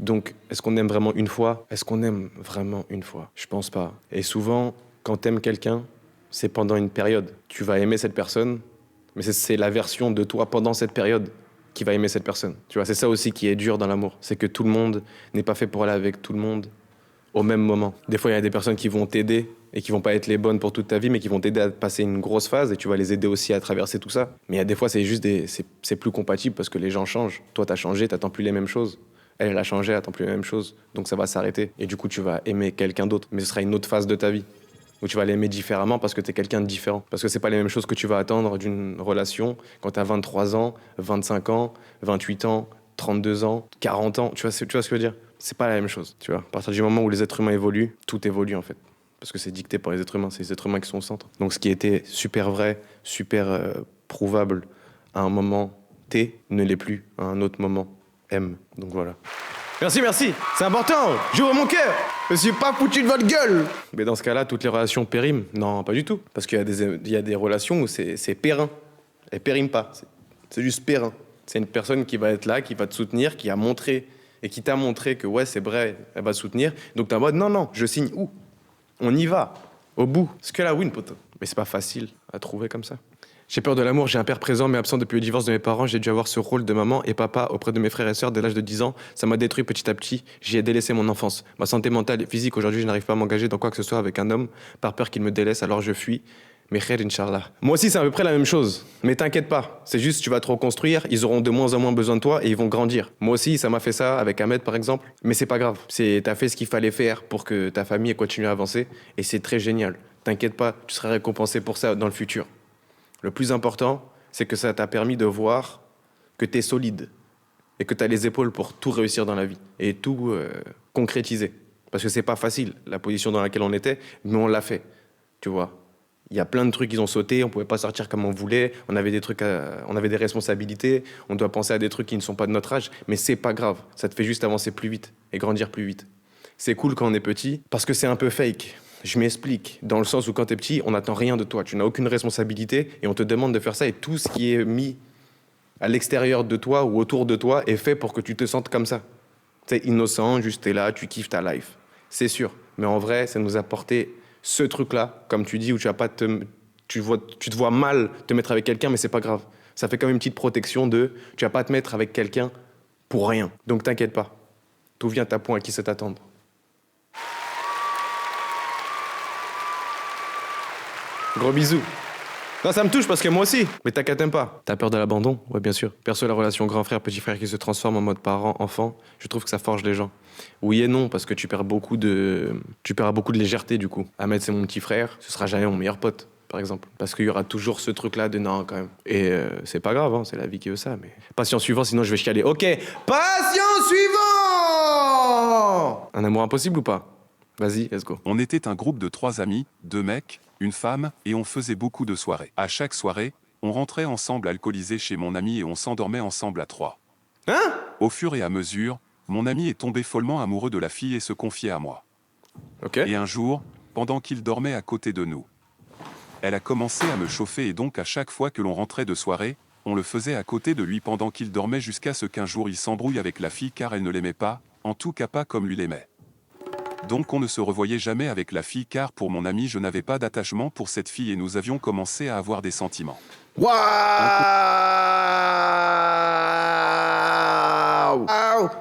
Donc, est-ce qu'on aime vraiment une fois? Est-ce qu'on aime vraiment une fois? Je pense pas. Et souvent, quand t'aimes quelqu'un, c'est pendant une période. Tu vas aimer cette personne, mais c'est la version de toi pendant cette période qui va aimer cette personne. Tu vois, c'est ça aussi qui est dur dans l'amour. C'est que tout le monde n'est pas fait pour aller avec tout le monde au même moment. Des fois, il y a des personnes qui vont t'aider et qui vont pas être les bonnes pour toute ta vie, mais qui vont t'aider à passer une grosse phase et tu vas les aider aussi à traverser tout ça. Mais il y a des fois, c'est juste c'est plus compatible parce que les gens changent. Toi, t'as changé, t'attends plus les mêmes choses. Elle a changé, elle attend plus la même chose. Donc ça va s'arrêter. Et du coup, tu vas aimer quelqu'un d'autre. Mais ce sera une autre phase de ta vie. Où tu vas l'aimer différemment parce que t'es quelqu'un de différent. Parce que c'est pas les mêmes choses que tu vas attendre d'une relation quand t'as 23 ans, 25 ans, 28 ans, 32 ans, 40 ans. Tu vois ce que je veux dire? C'est pas la même chose, tu vois. À partir du moment où les êtres humains évoluent, tout évolue en fait. Parce que c'est dicté par les êtres humains. C'est les êtres humains qui sont au centre. Donc ce qui était super vrai, super prouvable à un moment T ne l'est plus à un autre moment aime. Donc voilà. Merci, merci. C'est important. J'ouvre mon cœur. Je suis pas foutu de votre gueule. Mais dans ce cas-là, toutes les relations périment. Non, pas du tout. Parce qu'il y a des relations où c'est périn. Elles périment pas. C'est juste périn. C'est une personne qui va être là, qui va te soutenir, qui a montré et qui t'a montré que ouais, c'est vrai, elle va te soutenir. Donc t'es en mode non, je signe où? On y va. Au bout. C'est que la win, poteau. Mais c'est pas facile à trouver comme ça. J'ai peur de l'amour, j'ai un père présent mais absent depuis le divorce de mes parents. J'ai dû avoir ce rôle de maman et papa auprès de mes frères et sœurs dès l'âge de 10 ans. Ça m'a détruit petit à petit, j'y ai délaissé mon enfance. Ma santé mentale et physique, aujourd'hui je n'arrive pas à m'engager dans quoi que ce soit avec un homme par peur qu'il me délaisse, alors je fuis. Mais khair, Inch'Allah. Moi aussi c'est à peu près la même chose, mais t'inquiète pas. C'est juste tu vas te reconstruire, ils auront de moins en moins besoin de toi et ils vont grandir. Moi aussi ça m'a fait ça avec Ahmed par exemple, mais c'est pas grave. T'as fait ce qu'il fallait faire pour que ta famille ait continué à avancer et c'est très génial. T'inquiète pas, tu seras récompensé pour ça dans le futur. Le plus important, c'est que ça t'a permis de voir que t'es solide et que t'as les épaules pour tout réussir dans la vie et tout concrétiser. Parce que c'est pas facile, la position dans laquelle on était, mais on l'a fait, tu vois. Il y a plein de trucs qui ont sauté, on pouvait pas sortir comme on voulait, on avait des responsabilités, on doit penser à des trucs qui ne sont pas de notre âge, mais c'est pas grave, ça te fait juste avancer plus vite et grandir plus vite. C'est cool quand on est petit, parce que c'est un peu fake. Je m'explique, dans le sens où quand t'es petit, on n'attend rien de toi, tu n'as aucune responsabilité et on te demande de faire ça et tout ce qui est mis à l'extérieur de toi ou autour de toi est fait pour que tu te sentes comme ça. C'est innocent, juste t'es là, tu kiffes ta life. C'est sûr, mais en vrai, ça nous a apporté ce truc-là, comme tu dis, où tu te vois mal te mettre avec quelqu'un, mais c'est pas grave. Ça fait comme une petite protection tu vas pas te mettre avec quelqu'un pour rien. Donc t'inquiète pas, tout vient à point à qui c'est t'attendre. Gros bisous. Non, ça me touche parce que moi aussi. Mais t'inquiète pas. T'as peur de l'abandon? Ouais, bien sûr. Perso, la relation grand frère, petit frère qui se transforme en mode parent, enfant, je trouve que ça forge les gens. Oui et non, parce que tu perds beaucoup de légèreté du coup. Ahmed, c'est mon petit frère, ce sera jamais mon meilleur pote, par exemple. Parce qu'il y aura toujours ce truc-là de non, quand même. Et c'est pas grave, hein, c'est la vie qui veut ça. Mais patient suivant, sinon je vais chialer. Ok, patient suivant. Un amour impossible ou pas? Vas-y, let's go. On était un groupe de 3 amis, 2 mecs, une femme, et on faisait beaucoup de soirées. À chaque soirée, on rentrait ensemble alcoolisés chez mon ami et on s'endormait ensemble à 3. Hein? Au fur et à mesure, mon ami est tombé follement amoureux de la fille et se confiait à moi. Ok. Et un jour, pendant qu'il dormait à côté de nous, elle a commencé à me chauffer et donc à chaque fois que l'on rentrait de soirée, on le faisait à côté de lui pendant qu'il dormait jusqu'à ce qu'un jour il s'embrouille avec la fille car elle ne l'aimait pas, en tout cas pas comme lui l'aimait. Donc on ne se revoyait jamais avec la fille car pour mon ami je n'avais pas d'attachement pour cette fille et nous avions commencé à avoir des sentiments. Waouh!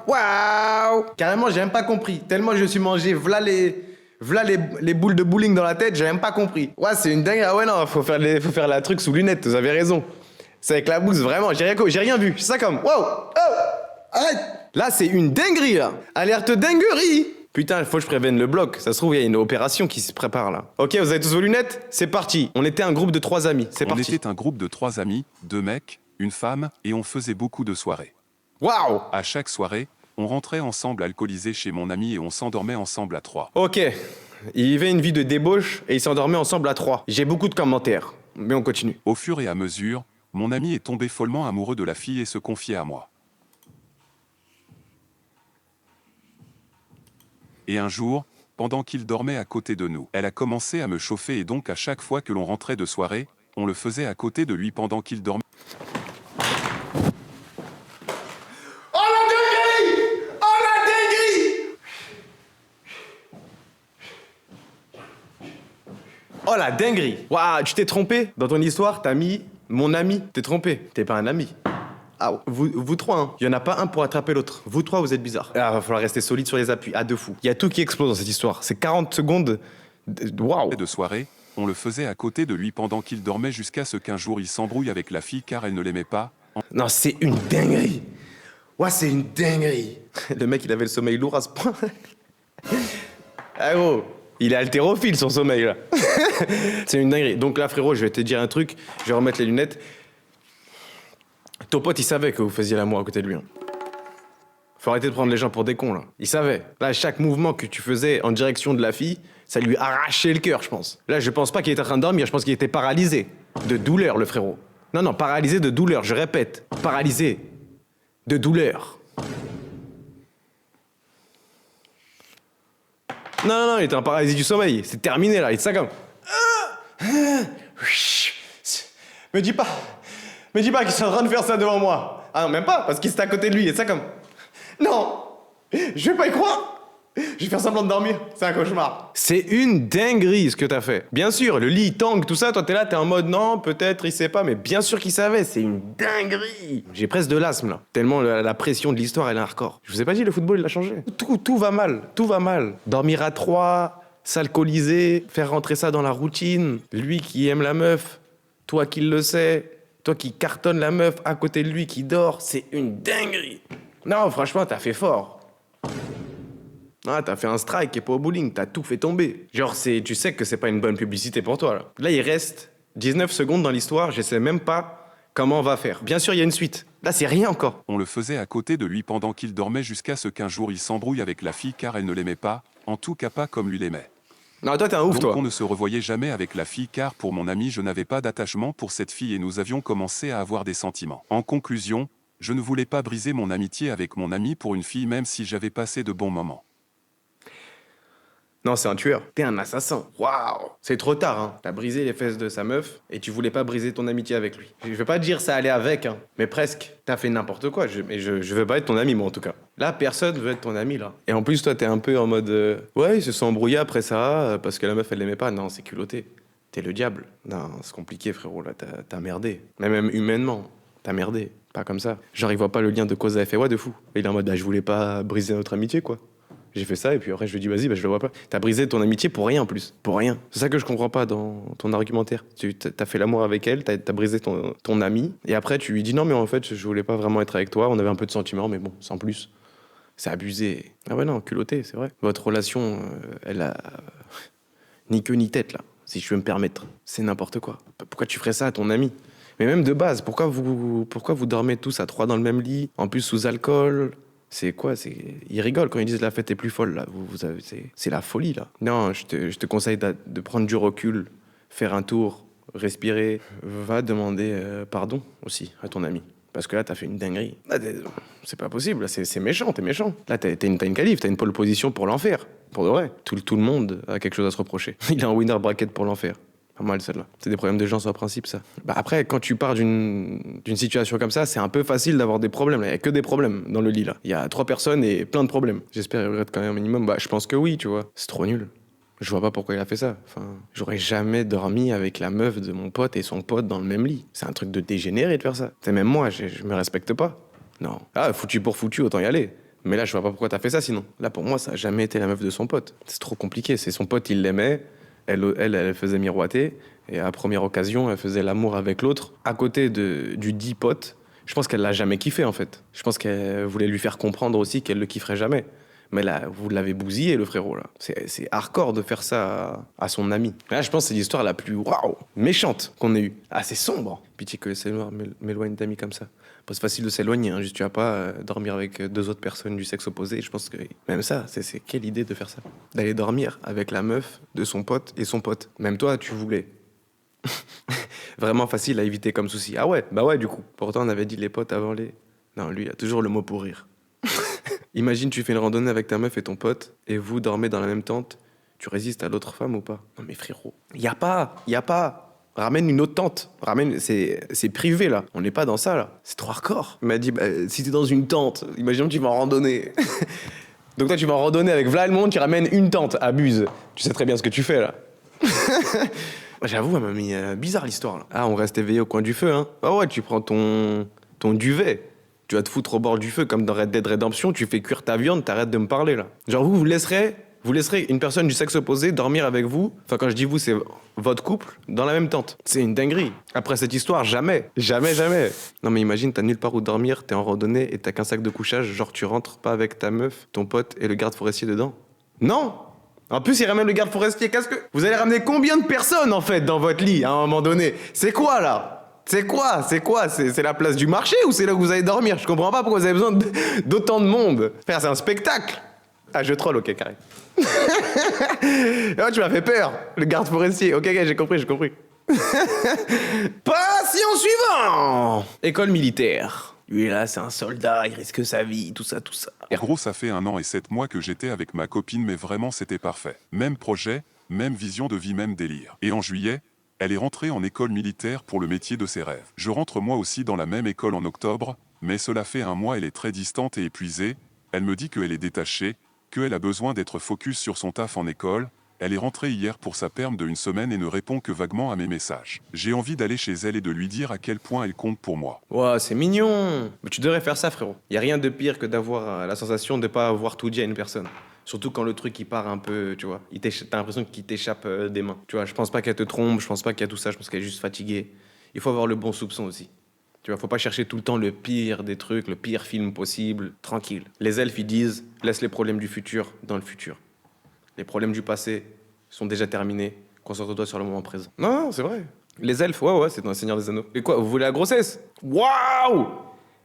Waouh! Carrément, j'ai même pas compris. Tellement je suis mangé, v'là les boules de bowling dans la tête, j'ai même pas compris. Ouais, c'est une dingue. Ah ouais, non, faut faire la truc sous lunettes, vous avez raison. C'est avec la bouse, vraiment, j'ai rien vu. C'est ça comme, wow! Oh! Arrête! Là, c'est une dinguerie, là. Alerte dinguerie! Putain, il faut que je prévienne le bloc. Ça se trouve, il y a une opération qui se prépare, là. Ok, vous avez tous vos lunettes? C'est parti. On était un groupe de 3 amis. C'est parti. On était un groupe de 3 amis, 2 mecs, une femme, et on faisait beaucoup de soirées. Waouh! À chaque soirée, on rentrait ensemble alcoolisés chez mon ami et on s'endormait ensemble à 3. Ok. Il vivait une vie de débauche et ils s'endormaient ensemble à 3. J'ai beaucoup de commentaires, mais on continue. Au fur et à mesure, mon ami est tombé follement amoureux de la fille et se confiait à moi. Et un jour, pendant qu'il dormait à côté de nous, elle a commencé à me chauffer et donc à chaque fois que l'on rentrait de soirée, on le faisait à côté de lui pendant qu'il dormait. Oh la dinguerie! Oh la dinguerie! Oh la dinguerie! Waouh, tu t'es trompé? Dans ton histoire, t'as mis mon ami. T'es trompé. T'es pas un ami. Ah, vous 3, hein. Il y en a pas un pour attraper l'autre. Vous 3, vous êtes bizarres. Ah, va falloir rester solide sur les appuis. Ah, de fou. Il y a tout qui explose dans cette histoire. C'est 40 secondes. Waouh. De soirée, on le faisait à côté de lui pendant qu'il dormait jusqu'à ce qu'un jour il s'embrouille avec la fille car elle ne l'aimait pas. Non, c'est une dinguerie. Ouais, c'est une dinguerie. Le mec, il avait le sommeil lourd à ce point. Ah gros, il est haltérophile son sommeil là. C'est une dinguerie. Donc là, frérot, je vais te dire un truc. Je vais remettre les lunettes. Ton pote, il savait que vous faisiez l'amour à côté de lui. Hein. Faut arrêter de prendre les gens pour des cons, là. Il savait. Là, chaque mouvement que tu faisais en direction de la fille, ça lui arrachait le cœur, je pense. Là, je pense pas qu'il était en train de dormir, je pense qu'il était paralysé. De douleur, le frérot. Non, paralysé de douleur, je répète. Paralysé de douleur. Non, il était en paralysie du sommeil. C'est terminé, là. Il était ça comme... Me dis pas qu'ils sont en train de faire ça devant moi. Ah non, même pas, parce qu'il était à côté de lui. Il est ça comme... Non, je vais pas y croire. Je vais faire semblant de dormir. C'est un cauchemar. C'est une dinguerie ce que t'as fait. Bien sûr, le lit, il tangue, tout ça. Toi, t'es là, t'es en mode non, peut-être, il sait pas. Mais bien sûr qu'il savait. C'est une dinguerie. J'ai presque de l'asthme, là. Tellement la pression de l'histoire, elle est hardcore. Je vous ai pas dit, le football, il a changé. Tout va mal. Tout va mal. Dormir à 3, s'alcooliser, faire rentrer ça dans la routine. Lui qui aime la meuf, toi qui le sais, toi qui cartonne la meuf à côté de lui qui dort. C'est une dinguerie. Non, franchement, t'as fait fort. Ah, t'as fait un strike et pas au bowling, t'as tout fait tomber. Genre, tu sais que c'est pas une bonne publicité pour toi, là. Là, il reste 19 secondes dans l'histoire, je sais même pas comment on va faire. Bien sûr, il y a une suite. Là, c'est rien encore. On le faisait à côté de lui pendant qu'il dormait jusqu'à ce qu'un jour il s'embrouille avec la fille car elle ne l'aimait pas, en tout cas pas comme lui l'aimait. Non, toi, t'es un ouf, Donc toi. on ne se revoyait jamais avec la fille car pour mon ami je n'avais pas d'attachement pour cette fille et nous avions commencé à avoir des sentiments. En conclusion, je ne voulais pas briser mon amitié avec mon ami pour une fille même si j'avais passé de bons moments. Non, c'est un tueur. T'es un assassin. Waouh. C'est trop tard, hein. T'as brisé les fesses de sa meuf et tu voulais pas briser ton amitié avec lui. Je vais pas dire ça allait avec, hein, mais presque. T'as fait n'importe quoi. Mais je veux pas être ton ami, moi, en tout cas. Là, personne veut être ton ami, là. Et en plus, toi, t'es un peu en mode... ouais, ils se sont embrouillés après ça parce que la meuf, elle l'aimait pas. Non, c'est culotté. T'es le diable. Non, c'est compliqué, frérot, là. T'as merdé. Même humainement, t'as merdé. Pas comme ça. Genre, il voit pas le lien de cause à effet. Ouais, de fou. Et il est en mode, je voulais pas briser notre amitié, quoi. J'ai fait ça et puis après je lui dis vas-y, je le vois pas. T'as brisé ton amitié pour rien en plus. Pour rien. C'est ça que je comprends pas dans ton argumentaire. T'as fait l'amour avec elle, t'as brisé ton ami et après tu lui dis non mais en fait je voulais pas vraiment être avec toi, on avait un peu de sentiments mais bon, sans plus. C'est abusé. Ah ouais non, culotté, c'est vrai. Votre relation, elle a ni queue ni tête là, si je peux me permettre. C'est n'importe quoi. Pourquoi tu ferais ça à ton ami ? Mais même de base, pourquoi vous dormez tous à 3 dans le même lit, en plus sous alcool ? C'est quoi ? Ils rigolent quand ils disent la fête est plus folle, là. C'est la folie, là. Non, je te conseille de prendre du recul, faire un tour, respirer. Va demander pardon aussi à ton ami. Parce que là, t'as fait une dinguerie. Là, c'est pas possible, là, c'est méchant, t'es méchant. Là, t'as une qualif, t'as une pole position pour l'enfer. Pour de vrai. Tout le monde a quelque chose à se reprocher. Il a un winner bracket pour l'enfer. Pas mal celle-là. C'est des problèmes de gens sur le principe, ça. Après, quand tu pars d'une situation comme ça, c'est un peu facile d'avoir des problèmes. Il n'y a que des problèmes dans le lit, là. Il y a 3 personnes et plein de problèmes. J'espère qu'il regrette quand même un minimum. Je pense que oui, tu vois. C'est trop nul. Je vois pas pourquoi il a fait ça. Enfin, j'aurais jamais dormi avec la meuf de mon pote et son pote dans le même lit. C'est un truc de dégénéré de faire ça. C'est même moi, je me respecte pas. Non. Ah, foutu pour foutu, autant y aller. Mais là, je vois pas pourquoi t'as fait ça sinon. Là, pour moi, ça a jamais été la meuf de son pote. C'est trop compliqué. C'est son pote, il l'aimait. Elle faisait miroiter, et à première occasion, elle faisait l'amour avec l'autre, à côté du dit pote. Je pense qu'elle l'a jamais kiffé, en fait. Je pense qu'elle voulait lui faire comprendre aussi qu'elle le kifferait jamais. Mais là, vous l'avez bousillé, le frérot, là. C'est hardcore de faire ça à son ami. Là, je pense que c'est l'histoire la plus, méchante qu'on ait eue. Ah, c'est sombre. Pitié que c'est noir m'éloigne d'amis comme ça. C'est facile de s'éloigner, hein. Juste tu vas pas dormir avec 2 autres personnes du sexe opposé. Je pense que même ça, c'est quelle idée de faire ça ? D'aller dormir avec la meuf de son pote et son pote. Même toi, tu voulais. Vraiment facile à éviter comme souci. Ah ouais, bah ouais, du coup. Pourtant, on avait dit les potes avant les... Non, lui, il a toujours le mot pour rire. Imagine, tu fais une randonnée avec ta meuf et ton pote, et vous dormez dans la même tente. Tu résistes à l'autre femme ou pas ? Non mais frérot, y a pas. Ramène une autre tente. C'est privé, là. On n'est pas dans ça, là. C'est trop hardcore. Il m'a dit, si t'es dans une tente, imaginons que tu vas en randonnée. Donc toi, tu vas en randonnée avec V'là le monde, tu ramènes une tente. Abuse. Tu sais très bien ce que tu fais, là. J'avoue, elle m'a mis bizarre, l'histoire, là. Ah, on reste éveillé au coin du feu, hein. Ah ouais, tu prends ton duvet. Tu vas te foutre au bord du feu, comme dans Red Dead Redemption, tu fais cuire ta viande, t'arrêtes de me parler, là. Genre, vous laisserez une personne du sexe opposé dormir avec vous, enfin quand je dis vous, c'est votre couple, dans la même tente. C'est une dinguerie. Après cette histoire, jamais. Non mais imagine, t'as nulle part où dormir, t'es en randonnée et t'as qu'un sac de couchage, genre tu rentres pas avec ta meuf, ton pote et le garde forestier dedans. Non. En plus, il ramène le garde forestier, qu'est-ce que... Vous allez ramener combien de personnes, en fait, dans votre lit, à un moment donné ? C'est quoi, là ? C'est quoi ? C'est la place du marché ou c'est là où vous allez dormir ? Je comprends pas pourquoi vous avez besoin d'autant de monde. Frère, c'est un spectacle. Ah, je troll, ok, carré. Oh, tu m'as fait peur, le garde forestier. Ok, j'ai compris. Patient suivant. École militaire. Lui, là, c'est un soldat, il risque sa vie, tout ça, tout ça. En gros, ça fait 1 an et 7 mois que j'étais avec ma copine, mais vraiment c'était parfait. Même projet, même vision de vie, même délire. Et en juillet, elle est rentrée en école militaire pour le métier de ses rêves. Je rentre moi aussi dans la même école en octobre, mais cela fait 1 mois, elle est très distante et épuisée. Elle me dit qu'elle est détachée, qu'elle a besoin d'être focus sur son taf en école. Elle est rentrée hier pour sa perme de 1 semaine et ne répond que vaguement à mes messages. J'ai envie d'aller chez elle et de lui dire à quel point elle compte pour moi. Ouah, c'est mignon. Mais tu devrais faire ça, frérot. Y a rien de pire que d'avoir la sensation de pas avoir tout dit à une personne. Surtout quand le truc il part un peu, tu vois. T'as l'impression qu'il t'échappe des mains. Tu vois, je pense pas qu'elle te trompe, je pense pas qu'il y a tout ça, je pense qu'elle est juste fatiguée. Il faut avoir le bon soupçon aussi. Tu vois, faut pas chercher tout le temps le pire des trucs, le pire film possible. Tranquille. Les elfes, ils disent, laisse les problèmes du futur dans le futur. Les problèmes du passé sont déjà terminés. Concentre-toi sur le moment présent. Non, c'est vrai. Les elfes, ouais, c'est dans le Seigneur des Anneaux. Et quoi, vous voulez la grossesse? Waouh!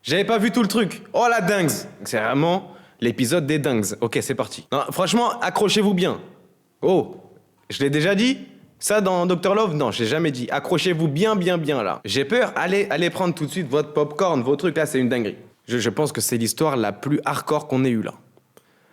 J'avais pas vu tout le truc. Oh la dingue! C'est vraiment l'épisode des dingues. Ok, c'est parti. Non, franchement, accrochez-vous bien. Oh, je l'ai déjà dit? Ça dans Dr Love? Non, je l'ai jamais dit. Accrochez-vous bien là. J'ai peur. Allez prendre tout de suite votre popcorn, vos trucs là, c'est une dinguerie. Je pense que c'est l'histoire la plus hardcore qu'on ait eue là.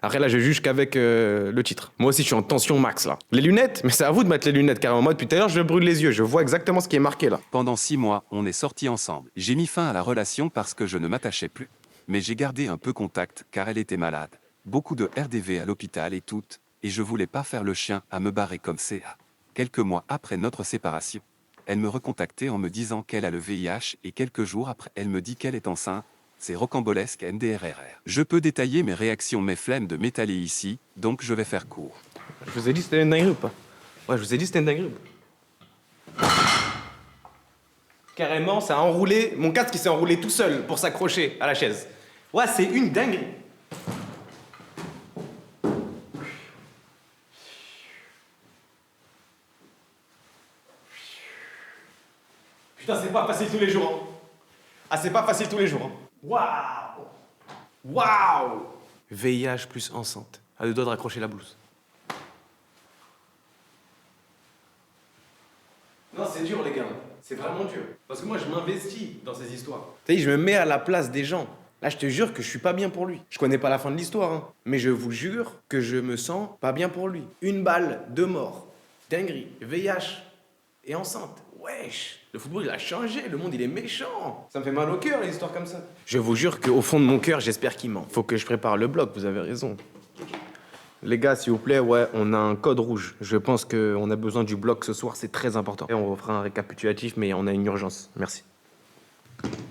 Après là, je juge qu'avec le titre. Moi aussi, je suis en tension max là. Les lunettes? Mais c'est à vous de mettre les lunettes carrément. Moi, depuis tout à l'heure, je brûle les yeux. Je vois exactement ce qui est marqué là. Pendant 6 mois, on est sortis ensemble. J'ai mis fin à la relation parce que je ne m'attachais plus. Mais j'ai gardé un peu contact car elle était malade. Beaucoup de RDV à l'hôpital et tout. Et je voulais pas faire le chien à me barrer comme CA. Quelques mois après notre séparation, elle me recontactait en me disant qu'elle a le VIH et quelques jours après, elle me dit qu'elle est enceinte. C'est rocambolesque NDRRR. Je peux détailler mes réactions, mes flemmes de m'étaler ici, donc je vais faire court. Je vous ai dit c'était une dinguerie ou pas? Ouais, je vous ai dit c'était une dinguerie. Carrément, ça a enroulé. Mon casque qui s'est enroulé tout seul pour s'accrocher à la chaise. Ouais, c'est une dinguerie. Putain, c'est pas facile tous les jours. Hein. Ah, c'est pas facile tous les jours. Hein. Waouh! Waouh! VIH plus enceinte. À 2 doigts de raccrocher la blouse. Non, c'est dur, les gars. C'est vraiment dur. Parce que moi, je m'investis dans ces histoires. Tu sais, je me mets à la place des gens. Là, je te jure que je suis pas bien pour lui. Je connais pas la fin de l'histoire, hein. Mais je vous jure que je me sens pas bien pour lui. 1 balle, 2 morts. Dinguerie. VIH. Et enceinte. Wesh. Le football, il a changé. Le monde, il est méchant. Ça me fait mal au cœur, les histoires comme ça. Je vous jure qu'au fond de mon cœur, j'espère qu'il ment. Faut que je prépare le bloc, vous avez raison. Les gars, s'il vous plaît, ouais, on a un code rouge. Je pense qu'on a besoin du bloc ce soir, c'est très important. Et on fera un récapitulatif, mais on a une urgence. Merci.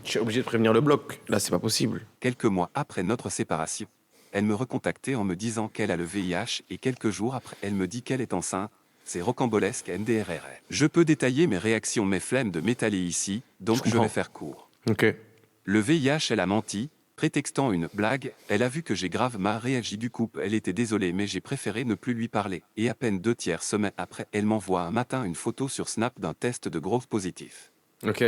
Je suis obligé de prévenir le bloc. Là, c'est pas possible. Quelques mois après notre séparation, elle me recontactait en me disant qu'elle a le VIH et quelques jours après, elle me dit qu'elle est enceinte. C'est rocambolesque NDRRR. Je peux détailler mes réactions, mes flemmes de m'étaler ici, donc je vais faire court. Ok. Le VIH, elle a menti, prétextant une blague. Elle a vu que j'ai grave mal réagi du coup. Elle était désolée, mais j'ai préféré ne plus lui parler. Et à peine 2/3 semaines après, elle m'envoie un matin une photo sur Snap d'un test de gros positif. Ok.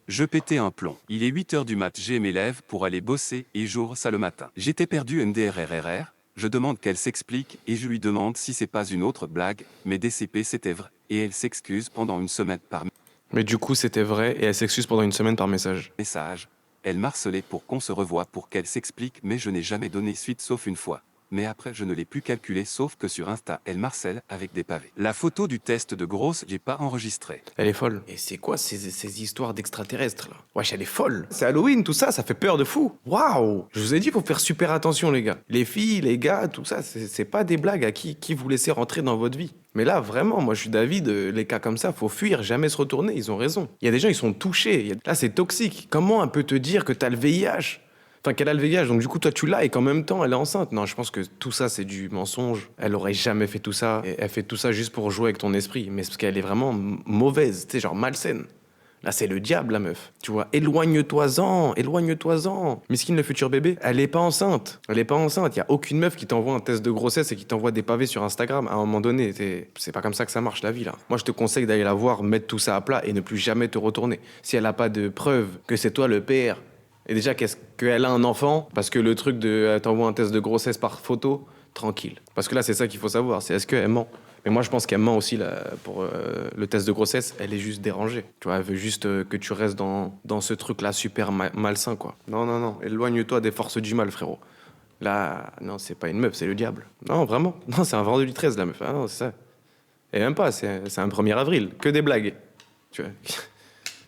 Je pétais un plomb. Il est 8h du mat, j'ai mes lèvres pour aller bosser et jour ça le matin. J'étais perdu NDRRR. Je demande qu'elle s'explique et je lui demande si c'est pas une autre blague, mais DCP c'était vrai. Et elle s'excuse pendant 1 semaine par Mais du coup, c'était vrai et elle s'excuse pendant 1 semaine par message. message. Elle m'harcelait pour qu'on se revoie pour qu'elle s'explique, mais je n'ai jamais donné suite sauf une fois. Mais après, je ne l'ai plus calculé, sauf que sur Insta, elle m'harcèle avec des pavés. La photo du test de grosse, j'ai pas enregistré. Elle est folle. Et c'est quoi ces histoires d'extraterrestres là? Wesh, elle est folle. C'est Halloween, tout ça, ça fait peur de fou. Waouh! Je vous ai dit, faut faire super attention, les gars. Les filles, les gars, tout ça, c'est pas des blagues à qui vous laissez rentrer dans votre vie. Mais là, vraiment, moi je suis d'avis de les cas comme ça, faut fuir, jamais se retourner, ils ont raison. Il y a des gens, ils sont touchés. Là, c'est toxique. Comment elle peut te dire que t'as le VIH? Enfin, qu'elle a le VIH, donc du coup, toi, tu l'as et qu'en même temps, elle est enceinte. Non, je pense que tout ça, c'est du mensonge. Elle aurait jamais fait tout ça. Et elle fait tout ça juste pour jouer avec ton esprit. Mais c'est parce qu'elle est vraiment mauvaise, tu sais, genre malsaine. Là, c'est le diable, la meuf. Tu vois, éloigne-toi-en, éloigne-toi-en. Miskine, le futur bébé, elle est pas enceinte. Elle est pas enceinte. Il y a aucune meuf qui t'envoie un test de grossesse et qui t'envoie des pavés sur Instagram. À un moment donné, c'est pas comme ça que ça marche, la vie, là. Moi, je te conseille d'aller la voir, mettre tout ça à plat et ne plus jamais te retourner. Si elle a pas de preuves que c'est toi le père, et déjà, qu'est-ce qu'elle a un enfant? Parce que le truc de t'envoie un test de grossesse par photo, tranquille. Parce que là, c'est ça qu'il faut savoir, c'est est-ce qu'elle ment? Mais moi, je pense qu'elle ment aussi là, pour le test de grossesse. Elle est juste dérangée. Tu vois, elle veut juste que tu restes dans ce truc-là super malsain, quoi. Non, non, non. Éloigne-toi des forces du mal, frérot. Là, non, c'est pas une meuf, c'est le diable. Non, vraiment. Non, c'est un vendredi 13, la meuf. Ah non, c'est ça. Et même pas, c'est un 1er avril. Que des blagues. Tu vois.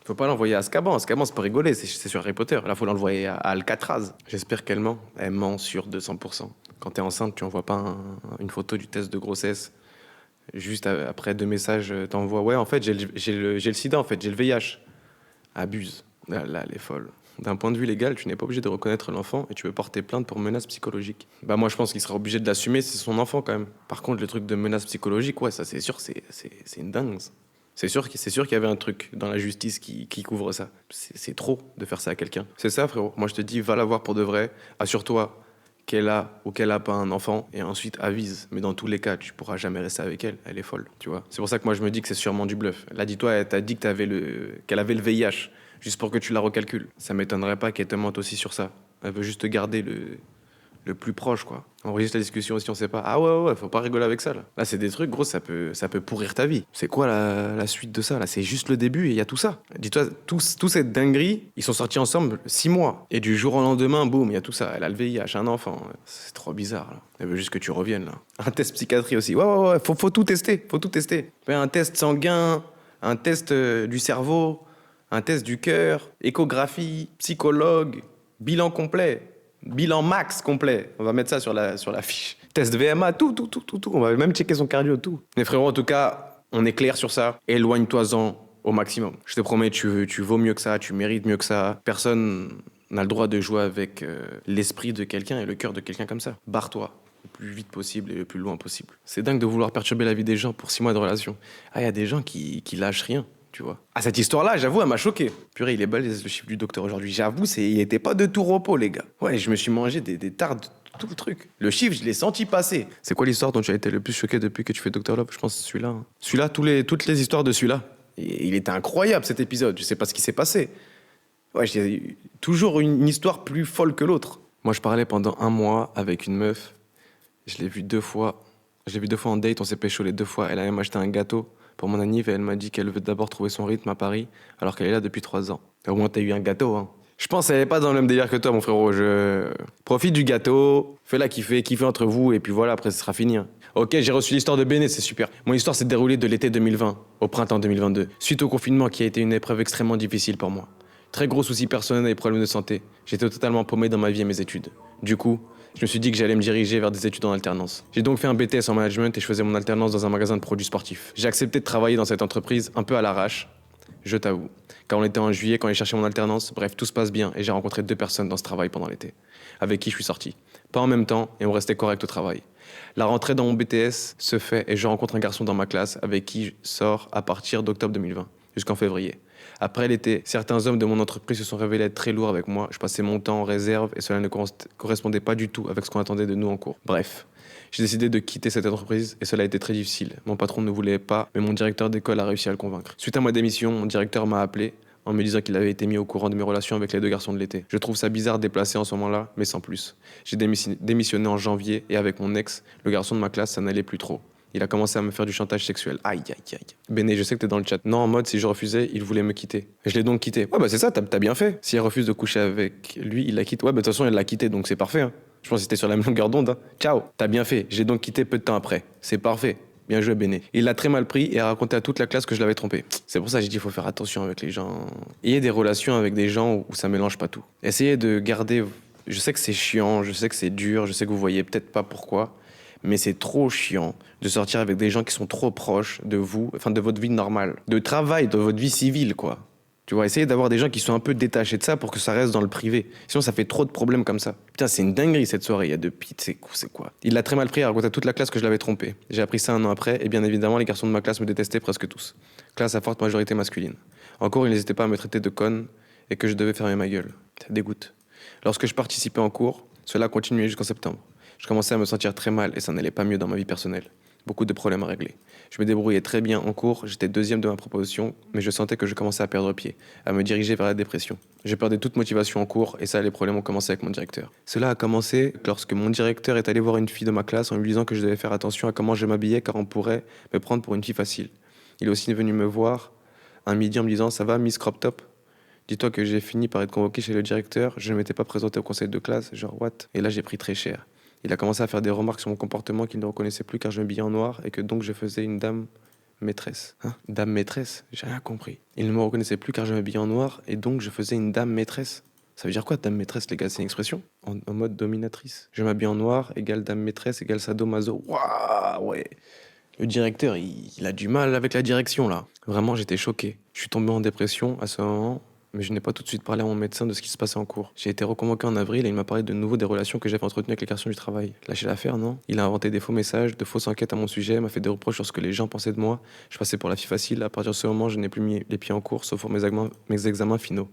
Faut pas l'envoyer à Azkaban. Azkaban, c'est pas rigoler, c'est sur Harry Potter. Là, faut l'envoyer à Alcatraz. J'espère qu'elle ment. Elle ment sur 200%. Quand t'es enceinte, tu envoies pas une photo du test de grossesse. Juste après 2 messages, t'envoies ouais, en fait, j'ai le sida, en fait, j'ai le VIH. Abuse. Là, elle est folle. D'un point de vue légal, tu n'es pas obligé de reconnaître l'enfant et tu peux porter plainte pour menace psychologique. Bah moi, je pense qu'il sera obligé de l'assumer, c'est son enfant quand même. Par contre, le truc de menace psychologique, ouais, ça c'est sûr, c'est une dingue. C'est sûr qu'il y avait un truc dans la justice qui couvre ça. C'est trop de faire ça à quelqu'un. C'est ça, frérot. Moi, je te dis, va la voir pour de vrai. Assure-toi qu'elle a ou qu'elle a pas un enfant et ensuite avise. Mais dans tous les cas, tu pourras jamais rester avec elle. Elle est folle, tu vois. C'est pour ça que moi, je me dis que c'est sûrement du bluff. Là, dis-toi, elle t'a dit que qu'elle avait le VIH, juste pour que tu la recalcules. Ça m'étonnerait pas qu'elle te mente aussi sur ça. Elle veut juste te garder le plus proche, quoi. On enregistre la discussion si on sait pas. Ah ouais, faut pas rigoler avec ça, là. Là, c'est des trucs, gros, ça peut pourrir ta vie. C'est quoi la suite de ça, là? C'est juste le début et il y a tout ça. Dis-toi, tous cette dinguerie, ils sont sortis ensemble 6 mois. Et du jour au lendemain, boum, il y a tout ça. Elle a le VIH, un enfant. C'est trop bizarre, là. Elle veut juste que tu reviennes, là. Un test psychiatrie aussi. Ouais, faut tout tester. Faut tout tester. Un test sanguin, un test du cerveau, un test du cœur, échographie, psychologue, bilan complet. Bilan max complet. On va mettre ça sur la fiche. Test VMA, tout. On va même checker son cardio, tout. Mais frérot, en tout cas, on est clair sur ça. Éloigne-toi-en au maximum. Je te promets, tu vaux mieux que ça, tu mérites mieux que ça. Personne n'a le droit de jouer avec l'esprit de quelqu'un et le cœur de quelqu'un comme ça. Barre-toi le plus vite possible et le plus loin possible. C'est dingue de vouloir perturber la vie des gens pour 6 mois de relation. Ah, il y a des gens qui lâchent rien. Tu vois. Ah, cette histoire-là, j'avoue, elle m'a choqué. Purée, il est balèze le chiffre du docteur aujourd'hui. J'avoue, il était pas de tout repos, les gars. Ouais, je me suis mangé des tartes, tout le truc. Le chiffre, je l'ai senti passer. C'est quoi l'histoire dont tu as été le plus choqué depuis que tu fais Dr Love? Je pense que c'est celui-là. Hein. Celui-là, toutes les histoires de celui-là. Et il était incroyable, cet épisode. Je sais pas ce qui s'est passé. Ouais, j'ai toujours une histoire plus folle que l'autre. Moi, je parlais pendant 1 mois avec une meuf. Je l'ai vue 2 fois. Je l'ai vue 2 fois en date, on s'est pécho les 2 fois. Elle a même acheté un gâteau pour mon anniv et elle m'a dit qu'elle veut d'abord trouver son rythme à Paris alors qu'elle est là depuis 3 ans. Au moins t'as eu un gâteau, hein. Je pense qu'elle est pas dans le même délire que toi, mon frérot. Profite du gâteau, fais-la kiffer entre vous et puis voilà, après ce sera fini. Hein. Ok, j'ai reçu l'histoire de Béné, c'est super. Mon histoire s'est déroulée de l'été 2020 au printemps 2022, suite au confinement qui a été une épreuve extrêmement difficile pour moi. Très gros soucis personnels et problèmes de santé. J'étais totalement paumé dans ma vie et mes études. Du coup, je me suis dit que j'allais me diriger vers des études en alternance. J'ai donc fait un BTS en management et je faisais mon alternance dans un magasin de produits sportifs. J'ai accepté de travailler dans cette entreprise un peu à l'arrache, je t'avoue. Quand on était en juillet, quand j'ai cherché mon alternance, bref, tout se passe bien et j'ai rencontré 2 personnes dans ce travail pendant l'été, avec qui je suis sorti. Pas en même temps et on restait correct au travail. La rentrée dans mon BTS se fait et je rencontre un garçon dans ma classe avec qui je sors à partir d'octobre 2020 jusqu'en février. Après l'été, certains hommes de mon entreprise se sont révélés être très lourds avec moi. Je passais mon temps en réserve et cela ne correspondait pas du tout avec ce qu'on attendait de nous en cours. Bref, j'ai décidé de quitter cette entreprise et cela a été très difficile. Mon patron ne voulait pas, mais mon directeur d'école a réussi à le convaincre. Suite à ma démission, mon directeur m'a appelé en me disant qu'il avait été mis au courant de mes relations avec les 2 garçons de l'été. Je trouve ça bizarre déplacé en ce moment-là, mais sans plus. J'ai démissionné en janvier et avec mon ex, le garçon de ma classe, ça n'allait plus trop. Il a commencé à me faire du chantage sexuel. Aïe. Béné, je sais que t'es dans le chat. Non, en mode, si je refusais, il voulait me quitter. Je l'ai donc quitté. Ouais, bah c'est ça, t'as bien fait. Si elle refuse de coucher avec lui, il la quitte. Ouais, bah de toute façon, elle l'a quitté, donc c'est parfait. Hein. Je pense que c'était sur la même longueur d'onde. Hein. Ciao, t'as bien fait. Je l'ai donc quitté peu de temps après. C'est parfait. Bien joué, Béné. Il l'a très mal pris et a raconté à toute la classe que je l'avais trompé. C'est pour ça que j'ai dit, il faut faire attention avec les gens. Ayez des relations avec des gens où ça mélange pas tout. Essayez de garder... Je sais que c'est chiant, je sais que c'est dur, je sais que vous voyez peut-être pas pourquoi, mais c'est trop chiant de sortir avec des gens qui sont trop proches de vous, enfin de votre vie normale, de travail, de votre vie civile, quoi. Tu vois, essayez d'avoir des gens qui sont un peu détachés de ça pour que ça reste dans le privé. Sinon, ça fait trop de problèmes comme ça. Putain, c'est une dinguerie cette soirée, il y a de pite, c'est quoi? Il l'a très mal pris, il a raconté à toute la classe que je l'avais trompé. J'ai appris ça 1 an après, et bien évidemment, les garçons de ma classe me détestaient presque tous. Classe à forte majorité masculine. Encore, ils n'hésitaient pas à me traiter de conne et que je devais fermer ma gueule. Ça dégoûte. Lorsque je participais en cours, cela continuait jusqu'en septembre. Je commençais à me sentir très mal et ça n'allait pas mieux dans ma vie personnelle. beaucoup de problèmes à régler. Je me débrouillais très bien en cours, j'étais deuxième de ma proposition, mais je sentais que je commençais à perdre pied, à me diriger vers la dépression. Je perdais toute motivation en cours et ça, les problèmes ont commencé avec mon directeur. Cela a commencé lorsque mon directeur est allé voir une fille de ma classe en lui disant que je devais faire attention à comment je m'habillais car on pourrait me prendre pour une fille facile. Il est aussi venu me voir un midi en me disant « Ça va, Miss Crop Top ?» Dis-toi que j'ai fini par être convoqué chez le directeur, je ne m'étais pas présenté au conseil de classe, genre what? Et là j'ai pris très cher. Il a commencé à faire des remarques sur mon comportement qu'il ne reconnaissait plus car je m'habillais en noir et que donc je faisais une dame maîtresse. Hein? Dame maîtresse? J'ai rien compris. Il ne me reconnaissait plus car je m'habillais en noir et donc je faisais une dame maîtresse. Ça veut dire quoi, dame maîtresse, les gars? C'est une expression en mode dominatrice. Je m'habille en noir égale dame maîtresse égale sadomaso. Waouh, ouais. Le directeur, il a du mal avec la direction, là. Vraiment, j'étais choqué. Je suis tombé en dépression à ce moment, mais je n'ai pas tout de suite parlé à mon médecin de ce qui se passait en cours. J'ai été reconvoqué en avril et il m'a parlé de nouveau des relations que j'avais entretenues avec les garçons du travail. Lâcher l'affaire, non? Il a inventé des faux messages, de fausses enquêtes à mon sujet, m'a fait des reproches sur ce que les gens pensaient de moi. Je passais pour la fille facile. À partir de ce moment, je n'ai plus mis les pieds en cours, sauf pour mes examens finaux.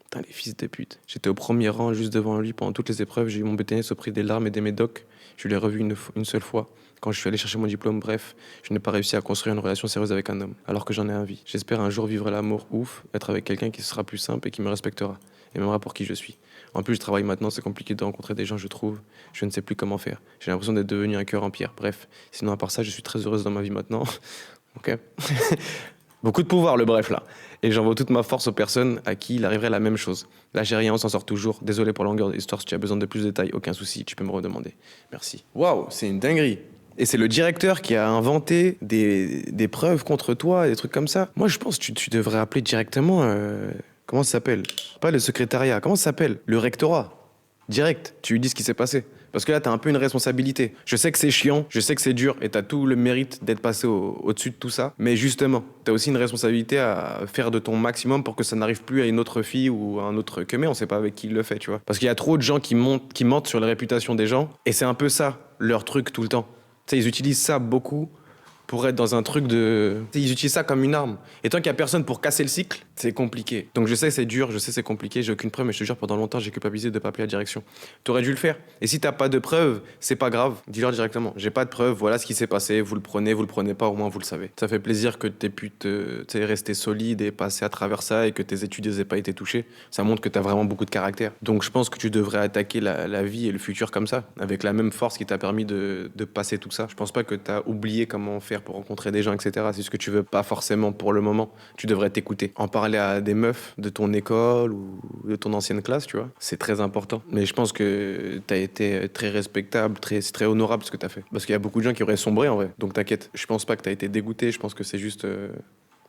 Putain, les fils de pute. J'étais au premier rang, juste devant lui, pendant toutes les épreuves. J'ai eu mon BTS au prix des larmes et des médocs. Je l'ai revu une seule fois. Quand je suis allé chercher mon diplôme, bref, je n'ai pas réussi à construire une relation sérieuse avec un homme, alors que j'en ai envie. J'espère un jour vivre l'amour ouf, être avec quelqu'un qui sera plus simple et qui me respectera, et m'aimera pour qui je suis. En plus, je travaille maintenant, c'est compliqué de rencontrer des gens, je trouve. Je ne sais plus comment faire. J'ai l'impression d'être devenu un cœur en pierre. Bref, sinon à part ça, je suis très heureuse dans ma vie maintenant. Ok. Beaucoup de pouvoir, le bref, là. Et j'envoie toute ma force aux personnes à qui il arriverait la même chose. Là, j'ai rien, on s'en sort toujours. Désolé pour la longueur de l'histoire, si tu as besoin de plus de détails, aucun souci, tu peux me redemander. Merci. Waouh, c'est une dinguerie. Et c'est le directeur qui a inventé des preuves contre toi, des trucs comme ça. Moi, je pense que tu devrais appeler directement... comment ça s'appelle? Pas le secrétariat, comment ça s'appelle? Le rectorat. Direct, tu lui dis ce qui s'est passé. Parce que là, t'as un peu une responsabilité. Je sais que c'est chiant, je sais que c'est dur, et t'as tout le mérite d'être passé au-dessus de tout ça. Mais justement, t'as aussi une responsabilité à faire de ton maximum pour que ça n'arrive plus à une autre fille ou à un autre que mais on sait pas avec qui il le fait, tu vois. Parce qu'il y a trop de gens qui mentent sur la réputation des gens, et c'est un peu ça, leur truc tout le temps. Tu sais, ils utilisent ça beaucoup pour être dans un truc de... Ils utilisent ça comme une arme. Et tant qu'il n'y a personne pour casser le cycle, c'est compliqué. Donc je sais que c'est dur, je sais que c'est compliqué, j'ai aucune preuve, mais je te jure, pendant longtemps, j'ai culpabilisé de ne pas appeler la direction. T'aurais dû le faire. Et si t'as pas de preuves, c'est pas grave, dis-leur directement. J'ai pas de preuves, voilà ce qui s'est passé, vous le prenez pas, au moins vous le savez. Ça fait plaisir que t'aies pu rester solide et passer à travers ça et que tes études n'aient pas été touchées. Ça montre que t'as vraiment beaucoup de caractère. Donc je pense que tu devrais attaquer la vie et le futur comme ça, avec la même force qui t'a permis de passer tout ça. Je pense pas que t'as oublié comment faire pour rencontrer des gens, etc. C'est ce que tu veux pas forcément pour le moment. Tu devrais t'écouter. En parler à des meufs de ton école ou de ton ancienne classe, tu vois. C'est très important. Mais je pense que t'as été très respectable, c'est très honorable ce que t'as fait. Parce qu'il y a beaucoup de gens qui auraient sombré en vrai. Donc t'inquiète. Je pense pas que t'as été dégoûté. Je pense que c'est juste...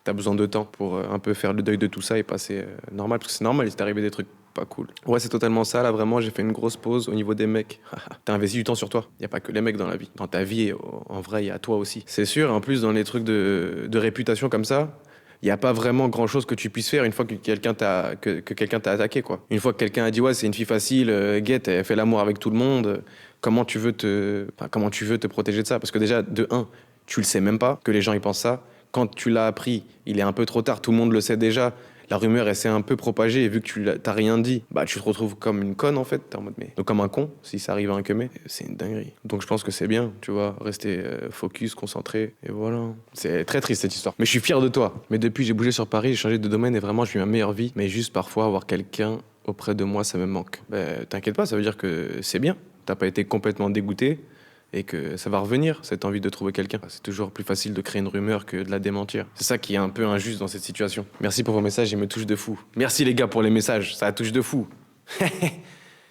t'as besoin de temps pour un peu faire le deuil de tout ça et passer normal. Parce que c'est normal, il s'est arrivé des trucs pas cool. Ouais, c'est totalement ça. Là, vraiment, j'ai fait une grosse pause au niveau des mecs. T'as investi du temps sur toi. Il n'y a pas que les mecs dans la vie. Dans ta vie, en vrai, il y a toi aussi. C'est sûr, en plus, dans les trucs de réputation comme ça, il n'y a pas vraiment grand-chose que tu puisses faire une fois que quelqu'un t'a attaqué, quoi. Une fois que quelqu'un a dit « Ouais, c'est une fille facile, guette, elle fait l'amour avec tout le monde », comment tu veux te protéger de ça? Parce que déjà, de un, tu le sais même pas que les gens, ils pensent ça. Quand tu l'as appris, il est un peu trop tard, tout le monde le sait déjà. La rumeur, elle s'est un peu propagée et vu que tu t'as rien dit, bah tu te retrouves comme une conne en fait. T'es en mode mais... Donc comme un con, si ça arrive à un queumé, c'est une dinguerie. Donc je pense que c'est bien, tu vois, rester focus, concentré, et voilà. C'est très triste cette histoire. Mais je suis fier de toi. Mais depuis, j'ai bougé sur Paris, j'ai changé de domaine et vraiment, je vis ma meilleure vie. Mais juste parfois, avoir quelqu'un auprès de moi, ça me manque. T'inquiète pas, ça veut dire que c'est bien. T'as pas été complètement dégoûté. Et que ça va revenir, cette envie de trouver quelqu'un. C'est toujours plus facile de créer une rumeur que de la démentir. C'est ça qui est un peu injuste dans cette situation. Merci pour vos messages, ils me touchent de fou. Merci les gars pour les messages, ça touche de fou.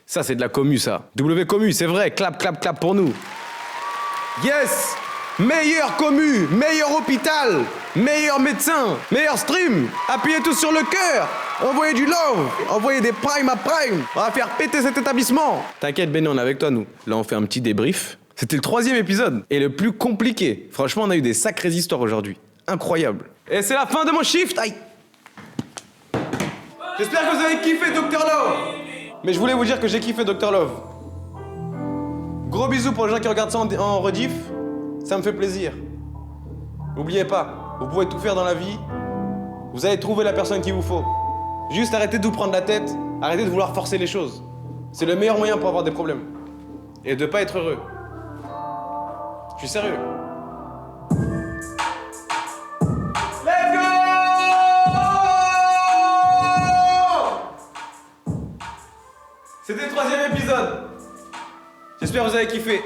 Ça, c'est de la commu, ça. W-commu, c'est vrai, clap, clap, clap pour nous. Yes! Meilleur commu, meilleur hôpital, meilleur médecin, meilleur stream. Appuyez tous sur le cœur. Envoyez du love, envoyez des prime à prime. On va faire péter cet établissement. T'inquiète, Benny, on est avec toi, nous. Là, on fait un petit débrief. C'était le 3e épisode et le plus compliqué. Franchement, on a eu des sacrées histoires aujourd'hui. Incroyable. Et c'est la fin de mon shift. Aïe. J'espère que vous avez kiffé Dr Love. Mais je voulais vous dire que j'ai kiffé Dr Love. Gros bisous pour les gens qui regardent ça en rediff. Ça me fait plaisir. N'oubliez pas, vous pouvez tout faire dans la vie. Vous allez trouver la personne qu'il vous faut. Juste arrêtez de vous prendre la tête. Arrêtez de vouloir forcer les choses. C'est le meilleur moyen pour avoir des problèmes. Et de pas être heureux. Je suis sérieux. C'était le 3e épisode. J'espère que vous avez kiffé.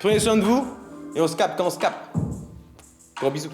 Prenez soin de vous et on se capte quand on se capte. Gros bisous.